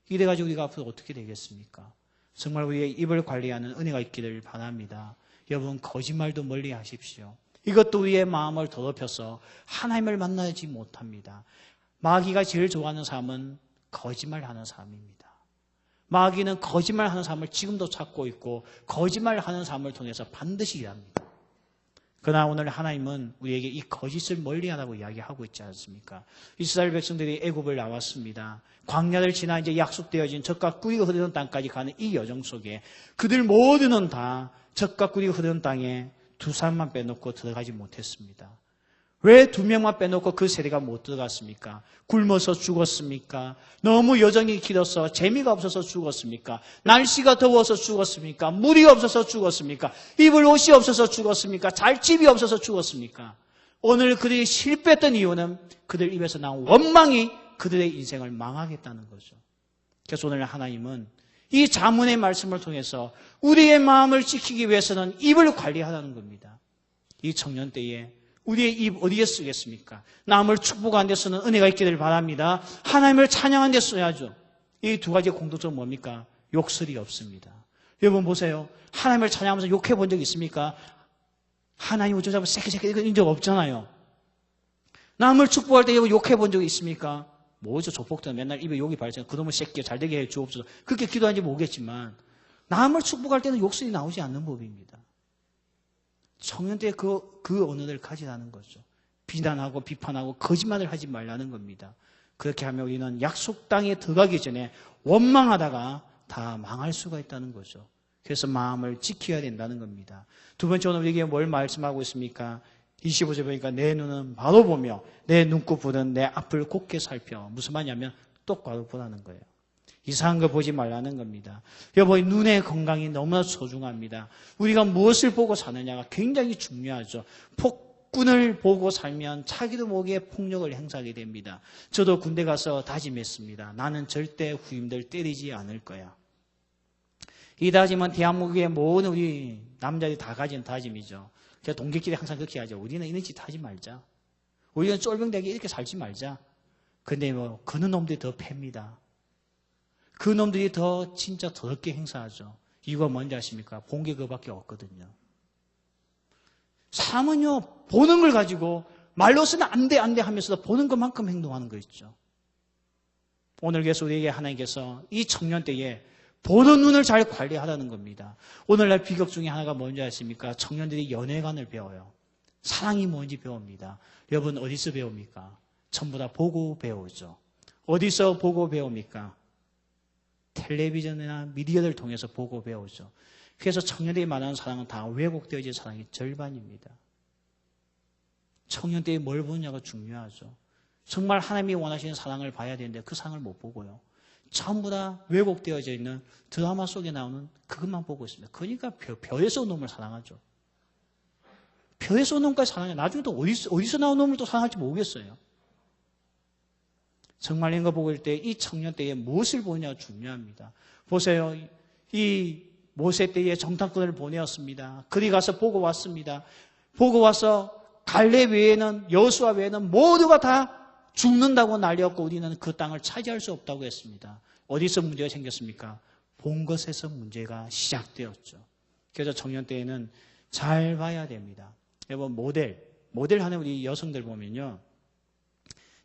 이래가지고 우리가 앞으로 어떻게 되겠습니까? 정말 우리의 입을 관리하는 은혜가 있기를 바랍니다. 여러분 거짓말도 멀리 하십시오. 이것도 우리의 마음을 더럽혀서 하나님을 만나지 못합니다. 마귀가 제일 좋아하는 사람은 거짓말하는 사람입니다. 마귀는 거짓말하는 사람을 지금도 찾고 있고 거짓말하는 사람을 통해서 반드시 일합니다. 그러나 오늘 하나님은 우리에게 이 거짓을 멀리하라고 이야기하고 있지 않습니까? 이스라엘 백성들이 애굽을 나왔습니다. 광야를 지나 이제 약속되어진 젖과 꿀이 흐르는 땅까지 가는 이 여정 속에 그들 모두는 다 젖과 꿀이 흐르는 땅에 두 사람만 빼놓고 들어가지 못했습니다. 왜 두 명만 빼놓고 그 세대가 못 들어갔습니까? 굶어서 죽었습니까? 너무 여정이 길어서 재미가 없어서 죽었습니까? 날씨가 더워서 죽었습니까? 물이 없어서 죽었습니까? 입을 옷이 없어서 죽었습니까? 잘 집이 없어서 죽었습니까? 오늘 그들이 실패했던 이유는 그들 입에서 나온 원망이 그들의 인생을 망하겠다는 거죠. 그래서 오늘 하나님은 이 자문의 말씀을 통해서 우리의 마음을 지키기 위해서는 입을 관리하라는 겁니다. 이 청년 때에 우리의 입 어디에 쓰겠습니까? 남을 축복하는 데 쓰는 은혜가 있기를 바랍니다. 하나님을 찬양하는 데 써야죠. 이 두 가지의 공통점은 뭡니까? 욕설이 없습니다. 여러분 보세요. 하나님을 찬양하면서 욕해 본 적 있습니까? 하나님 어쩌자고 새끼새끼 이런 적 없잖아요. 남을 축복할 때 욕해 본 적 있습니까? 뭐죠? 조폭들은 맨날 입에 욕이 발생. 그놈의 새끼가 잘되게 해 주옵소서. 그렇게 기도하는지 모르겠지만 남을 축복할 때는 욕설이 나오지 않는 법입니다. 청년 때 그 언어를 가지라는 거죠. 비난하고 비판하고 거짓말을 하지 말라는 겁니다. 그렇게 하면 우리는 약속 땅에 들어가기 전에 원망하다가 다 망할 수가 있다는 거죠. 그래서 마음을 지켜야 된다는 겁니다. 두 번째 오늘 우리에게 뭘 말씀하고 있습니까? 25절 보니까 내 눈은 바로 보며 내 눈꺼풀은 내 앞을 곱게 살펴. 무슨 말이냐면 똑바로 보라는 거예요. 이상한 거 보지 말라는 겁니다. 여러분 눈의 건강이 너무나 소중합니다. 우리가 무엇을 보고 사느냐가 굉장히 중요하죠. 폭군을 보고 살면 자기도 모르게 폭력을 행사하게 됩니다. 저도 군대 가서 다짐했습니다. 나는 절대 후임들 때리지 않을 거야. 이 다짐은 대한민국의 모든 우리 남자들이 다 가진 다짐이죠. 제가 동기끼리 항상 그렇게 하죠. 우리는 이런 짓 하지 말자. 우리는 쫄병되게 이렇게 살지 말자. 근데 뭐 그런 놈들이 더 팹니다. 그 놈들이 더 진짜 더럽게 행사하죠. 이유가 뭔지 아십니까? 본 게 그밖에 없거든요. 사람은요, 보는 걸 가지고 말로서는 안 돼 하면서도 보는 것만큼 행동하는 거 있죠. 오늘 그래서 우리에게 하나님께서 이 청년 때에 보는 눈을 잘 관리하라는 겁니다. 오늘날 비극 중에 하나가 뭔지 아십니까? 청년들이 연애관을 배워요. 사랑이 뭔지 배웁니다. 여러분 어디서 배웁니까? 전부 다 보고 배우죠. 어디서 보고 배웁니까? 텔레비전이나 미디어를 통해서 보고 배우죠. 그래서 청년들이 말하는 사랑은 다 왜곡되어진 사랑의 절반입니다. 청년 때에 뭘 보느냐가 중요하죠. 정말 하나님이 원하시는 사랑을 봐야 되는데 그 사랑을 못 보고요. 전부 다 왜곡되어져 있는 드라마 속에 나오는 그것만 보고 있습니다. 그러니까 별에서 온 놈을 사랑하죠. 별에서 온 놈까지 사랑해요. 나중에 또 어디서 나온 놈을 또 사랑할지 모르겠어요. 정말 이런 거 보고 있을 때 이 청년 때에 무엇을 보느냐가 중요합니다. 보세요. 이 모세 때에 정탐꾼을 보내었습니다. 그리 가서 보고 왔습니다. 보고 와서 갈렙 외에는, 여호수아 외에는 모두가 다 죽는다고 난리였고 우리는 그 땅을 차지할 수 없다고 했습니다. 어디서 문제가 생겼습니까? 본 것에서 문제가 시작되었죠. 그래서 청년 때에는 잘 봐야 됩니다. 여러분 모델 하는 우리 여성들 보면요.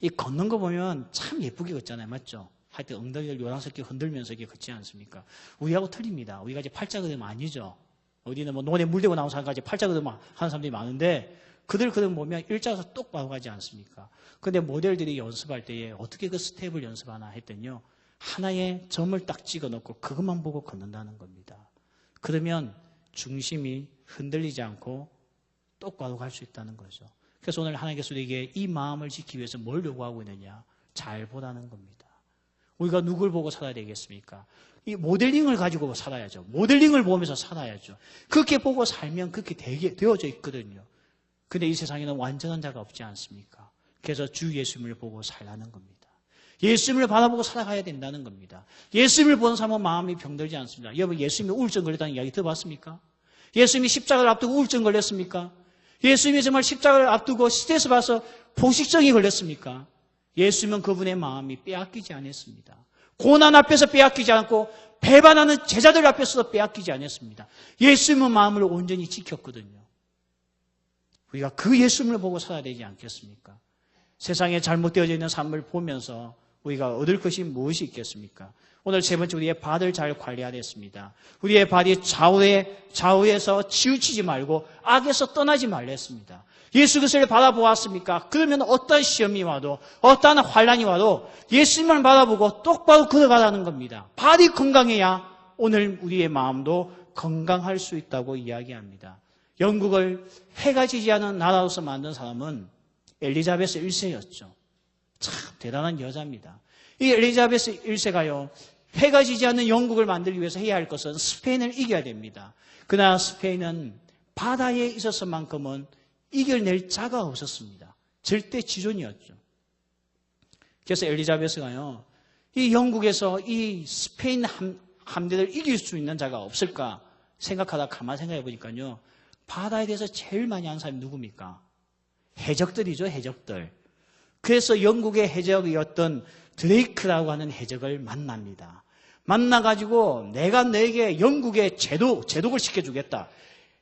이 걷는 거 보면 참 예쁘게 걷잖아요. 맞죠? 하여튼 엉덩이를 요란스럽게 흔들면서 이렇게 걷지 않습니까? 우리하고 틀립니다. 우리가 이제 팔자거든 아니죠. 어디는 뭐 논에 물대고 나온 사람까지 팔자거든 하는 사람들이 많은데 그들 보면 일자서 똑 바로 가지 않습니까? 그런데 모델들이 연습할 때에 어떻게 그 스텝을 연습하나 했더니요. 하나의 점을 딱 찍어 놓고 그것만 보고 걷는다는 겁니다. 그러면 중심이 흔들리지 않고 똑바로 갈 수 있다는 거죠. 그래서 오늘 하나님께서 우리에게 이 마음을 지키기 위해서 뭘 요구하고 있느냐? 잘 보라는 겁니다. 우리가 누굴 보고 살아야 되겠습니까? 이 모델링을 가지고 살아야죠. 모델링을 보면서 살아야죠. 그렇게 보고 살면 그렇게 되어져 있거든요. 근데 이 세상에는 완전한 자가 없지 않습니까? 그래서 주 예수님을 보고 살라는 겁니다. 예수님을 바라보고 살아가야 된다는 겁니다. 예수님을 보는 사람은 마음이 병들지 않습니다. 여러분 예수님이 우울증 걸렸다는 이야기 들어봤습니까? 예수님이 십자가를 앞두고 우울증 걸렸습니까? 예수님이 정말 십자가를 앞두고 스트레스 받아서 포식증이 걸렸습니까? 예수님은 그분의 마음이 빼앗기지 않았습니다. 고난 앞에서 빼앗기지 않고 배반하는 제자들 앞에서도 빼앗기지 않았습니다. 예수님은 마음을 온전히 지켰거든요. 우리가 그 예수님을 보고 살아야 되지 않겠습니까? 세상에 잘못되어져 있는 삶을 보면서 우리가 얻을 것이 무엇이 있겠습니까? 오늘 세 번째 우리의 발을 잘 관리해야 됐습니다. 우리의 발이 좌우에서 치우치지 말고 악에서 떠나지 말라 했습니다. 예수 그리스도를 바라보았습니까? 그러면 어떤 시험이 와도 어떤 환난이 와도 예수님을 바라보고 똑바로 걸어가라는 겁니다. 발이 건강해야 오늘 우리의 마음도 건강할 수 있다고 이야기합니다. 영국을 해가 지지 않은 나라로서 만든 사람은 엘리자베스 1세였죠. 참 대단한 여자입니다. 이 엘리자베스 1세가요. 해가 지지 않는 영국을 만들기 위해서 해야 할 것은 스페인을 이겨야 됩니다. 그러나 스페인은 바다에 있어서만큼은 이겨낼 자가 없었습니다. 절대 지존이었죠. 그래서 엘리자베스가요. 이 영국에서 이 스페인 함대를 이길 수 있는 자가 없을까 생각하다 가만히 생각해 보니까요. 바다에 대해서 제일 많이 아는 사람이 누굽니까? 해적들이죠. 해적들. 그래서 영국의 해적이었던 드레이크라고 하는 해적을 만납니다. 만나가지고 내가 너에게 영국의 제독을 시켜주겠다.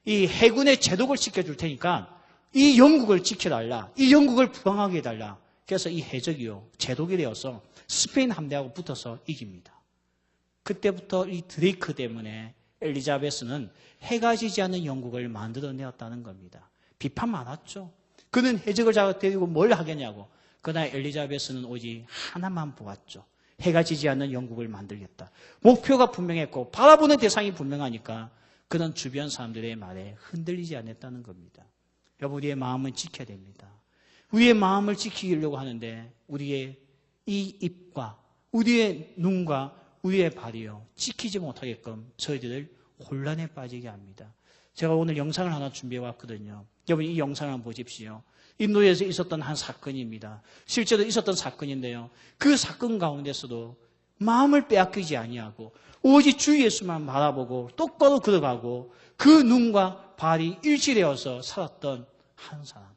이 해군의 제독을 시켜줄 테니까 이 영국을 지켜달라. 이 영국을 부강하게 해달라. 그래서 이 해적이요. 제독이 되어서 스페인 함대하고 붙어서 이깁니다. 그때부터 이 드레이크 때문에 엘리자베스는 해가 지지 않는 영국을 만들어내었다는 겁니다. 비판 많았죠. 그는 해적을 데리고 뭘 하겠냐고. 그러나 엘리자베스는 오직 하나만 보았죠. 해가 지지 않는 영국을 만들겠다. 목표가 분명했고 바라보는 대상이 분명하니까 그는 주변 사람들의 말에 흔들리지 않았다는 겁니다. 여러분 우리의 마음은 지켜야 됩니다. 우리의 마음을 지키려고 하는데 우리의 이 입과 우리의 눈과 우리의 발이요 지키지 못하게끔 저희들을 혼란에 빠지게 합니다. 제가 오늘 영상을 하나 준비해 왔거든요. 여러분 이 영상을 한번 보십시오. 인도에서 있었던 한 사건입니다. 실제로 있었던 사건인데요. 그 사건 가운데서도 마음을 빼앗기지 아니하고 오직 주 예수만 바라보고 똑바로 걸어가고 그 눈과 발이 일치되어서 살았던 한 사람.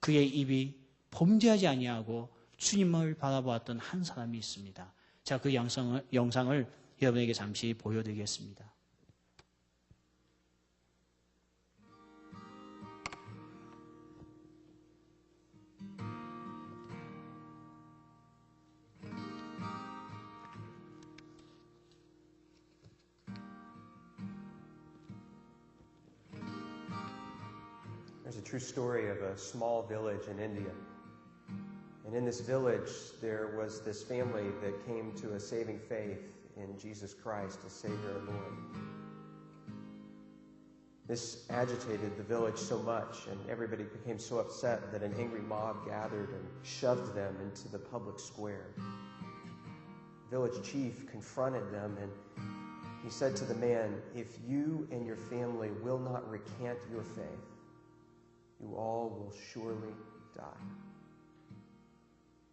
그의 입이 범죄하지 아니하고 주님을 바라보았던 한 사람이 있습니다. 제가 그 영상을 여러분에게 잠시 보여드리겠습니다. There's a true story of a small village in India. And in this village, there was this family that came to a saving faith in Jesus Christ as Savior and Lord. This agitated the village so much, and everybody became so upset that an angry mob gathered and shoved them into the public square. The village chief confronted them, and he said to the man, "If you and your family will not recant your faith, you all will surely die."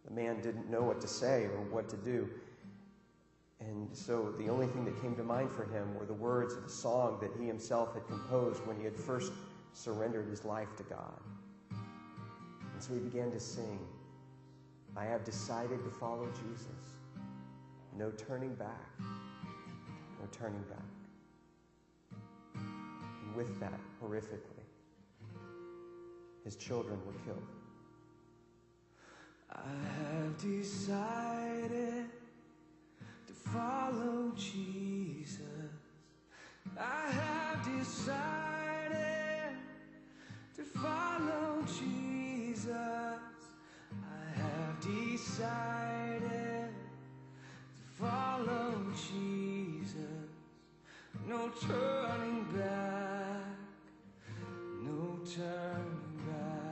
The man didn't know what to say or what to do. And so the only thing that came to mind for him were the words of a song that he himself had composed when he had first surrendered his life to God. And so he began to sing, "I have decided to follow Jesus. No turning back, no turning back." And with that, horrifically, his children were killed. I have decided to follow Jesus. I have decided to follow Jesus. I have decided to follow Jesus. No turning back, no turning back.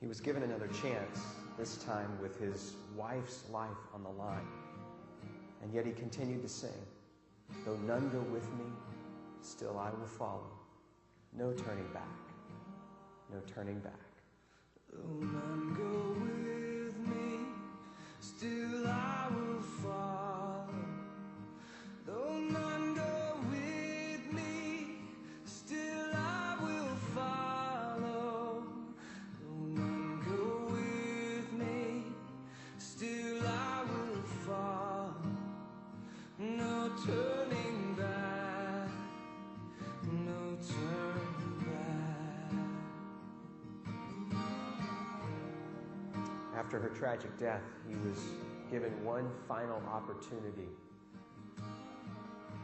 He was given another chance, this time with his wife's life on the line. And yet he continued to sing, "Though none go with me, still I will follow. No turning back, no turning back." Though none go with me, still I will follow. Though none go with me, still I will follow. Though none go with me, still I will follow. No turning back, no turning back. After her tragic death, he was given one final opportunity,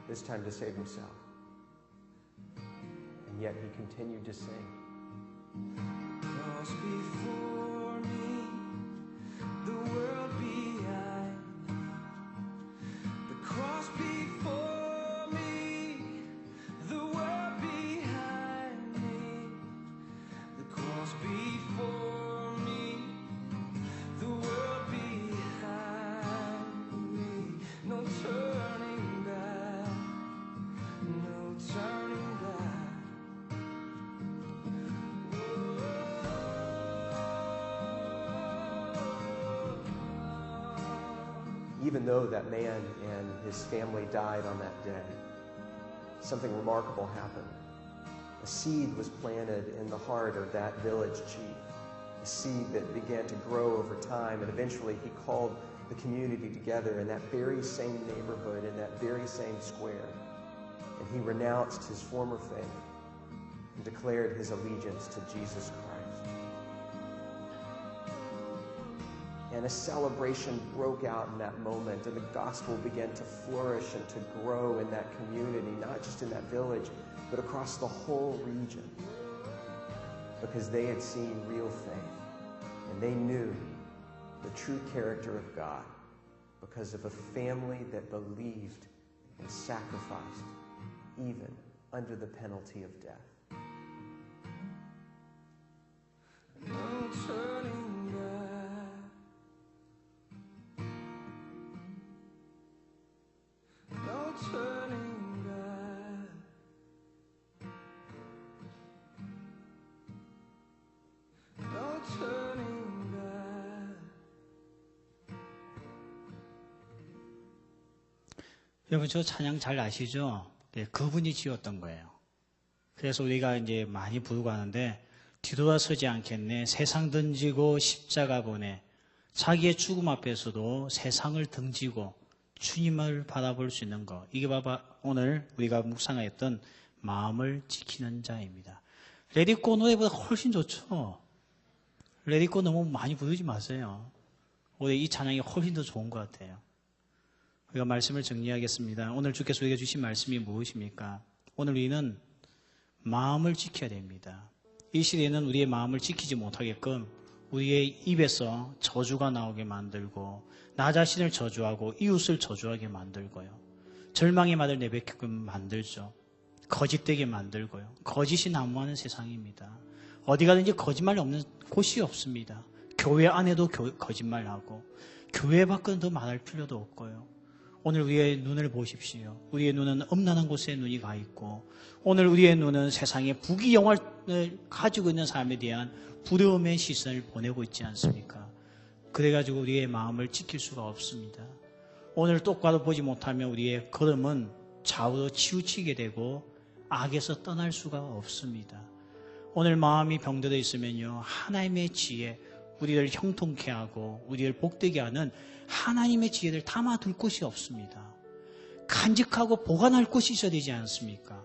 this time to save himself. And yet he continued to sing. Cross before me, the world behind me. The cross before me, the world behind me. The cross before me, the world behind me. No turning back, no turning back. Even though that man and his family died on that day, something remarkable happened. A seed was planted in the heart of that village chief, a seed that began to grow over time, and eventually he called the community together in that very same neighborhood, in that very same square, and he renounced his former faith and declared his allegiance to Jesus Christ. And a celebration broke out in that moment, and the gospel began to flourish and to grow in that community, not just in that village, but across the whole region, because they had seen real faith, and they knew the true character of God because of a family that believed and sacrificed even under the penalty of death. No turning back, no turning back, no turning back. 여러분, 저 찬양 잘 아시죠? 네, 그분이 지었던 거예요. 그래서 우리가 이제 많이 부르고 하는데, 뒤돌아서지 않겠네, 세상 던지고 십자가 보내, 자기의 죽음 앞에서도 세상을 등지고 주님을 바라볼 수 있는 것, 이게 바로 오늘 우리가 묵상했던 마음을 지키는 자입니다. 레디꼬 노래보다 훨씬 좋죠. 레디꼬 너무 많이 부르지 마세요. 오늘 이 찬양이 훨씬 더 좋은 것 같아요. 우리가 말씀을 정리하겠습니다. 오늘 주께서 우리에게 주신 말씀이 무엇입니까? 오늘 우리는 마음을 지켜야 됩니다. 이 시대에는 우리의 마음을 지키지 못하게끔 우리의 입에서 저주가 나오게 만들고 나 자신을 저주하고 이웃을 저주하게 만들고요. 절망의 말을 내뱉게끔 만들죠. 거짓되게 만들고요. 거짓이 난무하는 세상입니다. 어디 가든지 거짓말 없는 곳이 없습니다. 교회 안에도 거짓말하고 교회 밖은 더 말할 필요도 없고요. 오늘 우리의 눈을 보십시오. 우리의 눈은 음란한 곳에 눈이 가 있고 오늘 우리의 눈은 세상의 부귀영화를 가지고 있는 사람에 대한 부러움의 시선을 보내고 있지 않습니까? 그래가지고 우리의 마음을 지킬 수가 없습니다. 오늘 똑바로 보지 못하면 우리의 걸음은 좌우로 치우치게 되고 악에서 떠날 수가 없습니다. 오늘 마음이 병들어 있으면요, 하나님의 지혜, 우리를 형통케 하고 우리를 복되게 하는 하나님의 지혜를 담아둘 곳이 없습니다. 간직하고 보관할 곳이 있어야 되지 않습니까?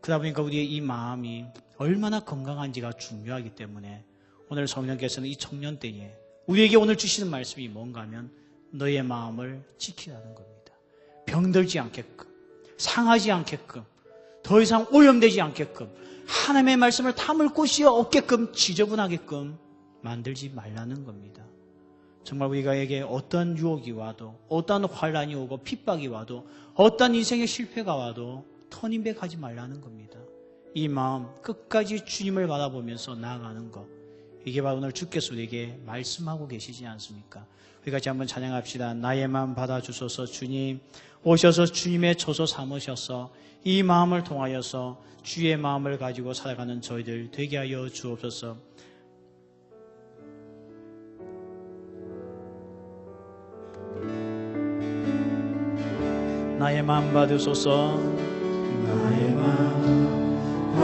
그러다 보니까 우리의 이 마음이 얼마나 건강한지가 중요하기 때문에 오늘 성령께서는 이 청년 때에 우리에게 오늘 주시는 말씀이 뭔가 하면 너의 마음을 지키라는 겁니다. 병들지 않게끔, 상하지 않게끔, 더 이상 오염되지 않게끔, 하나님의 말씀을 담을 곳이 없게끔, 지저분하게끔 만들지 말라는 겁니다. 정말 우리가에게 어떤 유혹이 와도, 어떤 환란이 오고 핍박이 와도, 어떤 인생의 실패가 와도 터닝백하지 말라는 겁니다. 이 마음 끝까지 주님을 바라보면서 나아가는 것, 이게 바로 오늘 주께서 우리에게 말씀하고 계시지 않습니까? 우리 같이 한번 찬양합시다. 나의 마음 받아주소서. 주님 오셔서 주님의 처소 삼으셔서 이 마음을 통하여서 주의 마음을 가지고 살아가는 저희들 되게 하여 주옵소서. 나의 마음 받으소서. 나의 마음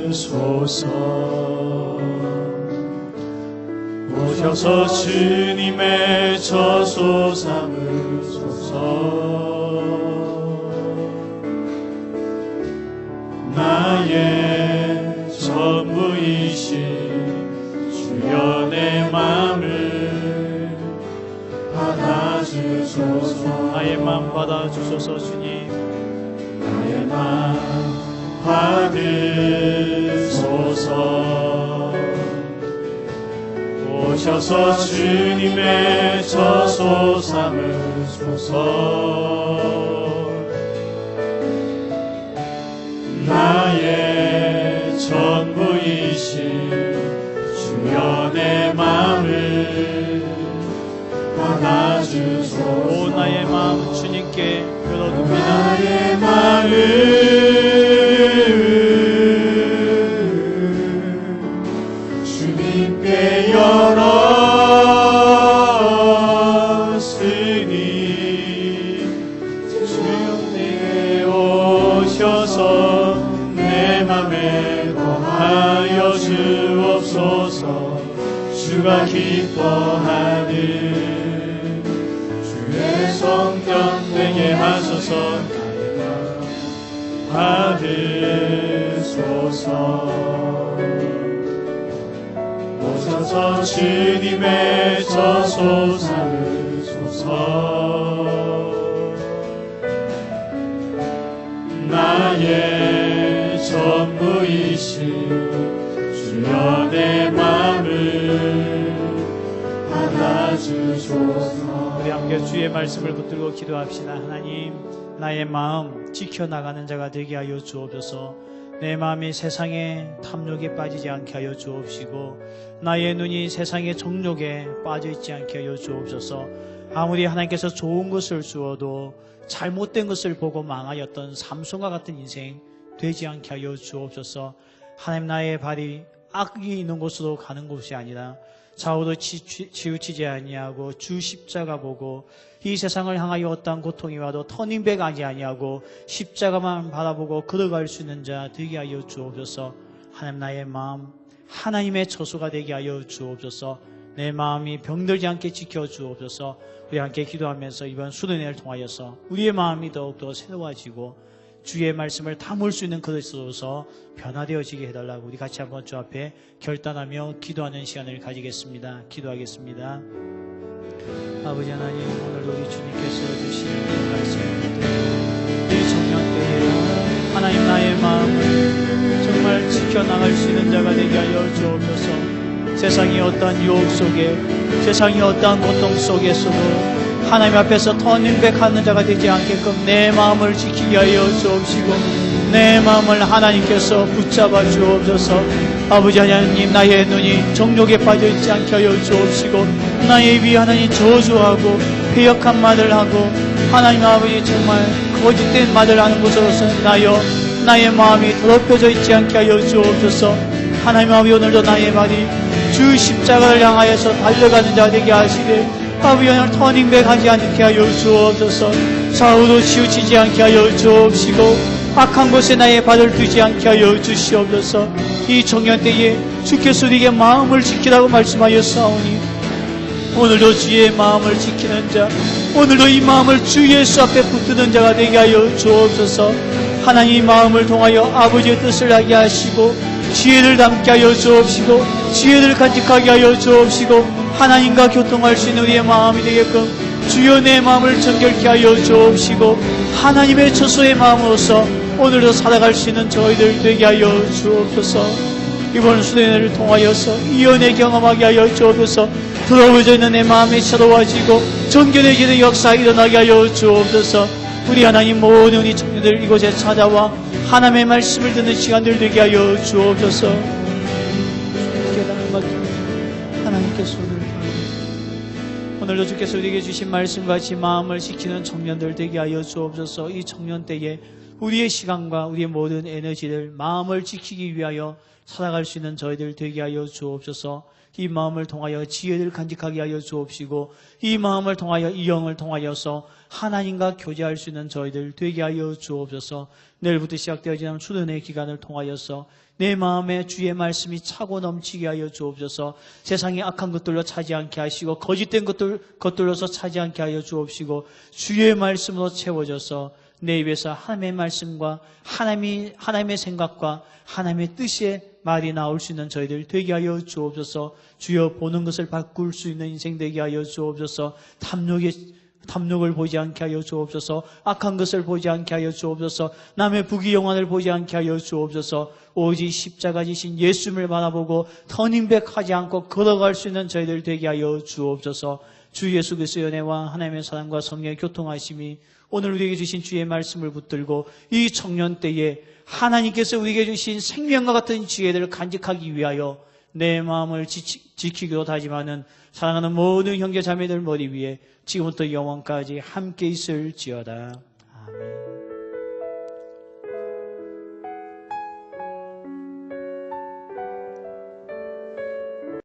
받으소서. 오셔서 주님의 처소 삼으소서. 나의 전부이신 주여 내 마음을 받아주소서. 나의 마음 받아주소서. 주님 나의 마음 받으소서. 오셔서 주님의 처소 삼으소서. 나의 전부이신 주여 내 마음을 받아주소서. 오 나의 마음 주님께 열어둡니다. 나의 마음을 주님께 열었으니 주님 내게 오셔서 내 맘에 거하여 주옵소서. 주가 기뻐하는 주의 성전 되게 하소서. 나의 마음 받으소서. 오셔서 주님의 처소 삼으소서. 나의 전부이신 주여 내 마음을 받아주소서. 우리 함께 주의 말씀을 붙들고 기도합시다. 하나님, 나의 마음 지켜나가는 자가 되게 하여 주옵소서. 내 마음이 세상의 탐욕에 빠지지 않게 하여 주옵시고 나의 눈이 세상의 정욕에 빠져있지 않게 하여 주옵소서. 아무리 하나님께서 좋은 것을 주어도 잘못된 것을 보고 망하였던 삼손과 같은 인생 되지 않게 하여 주옵소서. 하나님, 나의 발이 악이 있는 곳으로 가는 곳이 아니라 좌우로 치우치지 아니하고 주 십자가 보고 이 세상을 향하여 어떠한 고통이 와도 터닝백 하지 아니하고 십자가만 바라보고 걸어갈 수 있는 자 되게 하여 주옵소서. 하나님, 나의 마음 하나님의 처소가 되게 하여 주옵소서. 내 마음이 병들지 않게 지켜주옵소서. 우리 함께 기도하면서 이번 수련회를 통하여서 우리의 마음이 더욱더 새로워지고 주의 말씀을 담을 수 있는 그릇으로서 변화되어지게 해달라고 우리 같이 한번 주 앞에 결단하며 기도하는 시간을 가지겠습니다. 기도하겠습니다. 아버지 하나님, 오늘도 우리 주님께서 주신 말씀을 듣고 이 청년 때에 하나님 나의 마음을 정말 지켜나갈 수 있는 자가 되게 하여 주옵소서. 세상의 어떠한 유혹 속에, 세상의 어떠한 고통 속에서도 하나님 앞에서 터닝백하는 자가 되지 않게끔 내 마음을 지키게 하여 주옵시고, 내 마음을 하나님께서 붙잡아 주옵소서. 아버지 하나님, 나의 눈이 정욕에 빠져있지 않게 하여 주옵시고, 나의 입이 하나님 저주하고 패역한 말을 하고 하나님 아버지 정말 거짓된 말을 하는 것으로서 나의 마음이 더럽혀져 있지 않게 하여 주옵소서. 하나님 아버지, 오늘도 나의 말이 주 십자가를 향하여서 달려가는 자 되게 하시되, 아버지 오늘 터닝백 하지 않게 하여 주옵소서. 좌우로 치우치지 않게 하여 주옵시고, 악한 곳에 나의 발을 두지 않게 하여 주시옵소서. 이 청년 때에 주께서 우리에게 마음을 지키라고 말씀하였사오니, 오늘도 주의 마음을 지키는 자, 오늘도 이 마음을 주 예수 앞에 붙드는 자가 되게 하여 주옵소서. 하나님 마음을 통하여 아버지의 뜻을 하게 하시고, 지혜를 담게 하여 주옵시고, 지혜를 간직하게 하여 주옵시고, 하나님과 교통할 수 있는 우리의 마음이 되게끔 주여 내 마음을 정결케 하여 주옵시고, 하나님의 처소의 마음으로서 오늘도 살아갈 수 있는 저희들 되게 하여 주옵소서. 이번 수련회를 통하여서 이 은혜 경험하게 하여 주옵소서. 더러워져 있는 내 마음이 새로워지고 정결해지는 역사 일어나게 하여 주옵소서. 우리 하나님 모든 우리 청년들 이곳에 찾아와 하나님의 말씀을 듣는 시간들 되게 하여 주옵소서. 깨달음 받고 하나님께 손을 들고, 오늘도 주께서 우리에게 주신 말씀과 같이 마음을 지키는 청년들 되게 하여 주옵소서. 이 청년 때에 우리의 시간과 우리의 모든 에너지를 마음을 지키기 위하여 살아갈 수 있는 저희들 되게 하여 주옵소서. 이 마음을 통하여 지혜를 간직하게 하여 주옵시고, 이 마음을 통하여 이 영을 통하여서 하나님과 교제할 수 있는 저희들 되게 하여 주옵소서. 내일부터 시작되어지는 수련회 기간을 통하여서 내 마음에 주의 말씀이 차고 넘치게 하여 주옵소서. 세상의 악한 것들로 차지 않게 하시고 거짓된 것들로서 차지 않게 하여 주옵시고, 주의 말씀으로 채워져서 내 입에서 하나님의 말씀과 하나님의 생각과 하나님의 뜻의 말이 나올 수 있는 저희들 되게 하여 주옵소서. 주여 보는 것을 바꿀 수 있는 인생 되게 하여 주옵소서. 탐욕을 보지 않게 하여 주옵소서. 악한 것을 보지 않게 하여 주옵소서. 남의 부귀영화를 보지 않게 하여 주옵소서. 오직 십자가 지신 예수님을 바라보고 터닝백하지 않고 걸어갈 수 있는 저희들 되게 하여 주옵소서. 주 예수 그리스도의 은혜와 하나님의 사랑과 성령의 교통하심이 오늘 우리에게 주신 주의 말씀을 붙들고 이 청년 때에 하나님께서 우리에게 주신 생명과 같은 지혜를 간직하기 위하여 내 마음을 지키기로 다짐하는 사랑하는 모든 형제 자매들 머리 위에 지금부터 영원까지 함께 있을지어다. 아멘.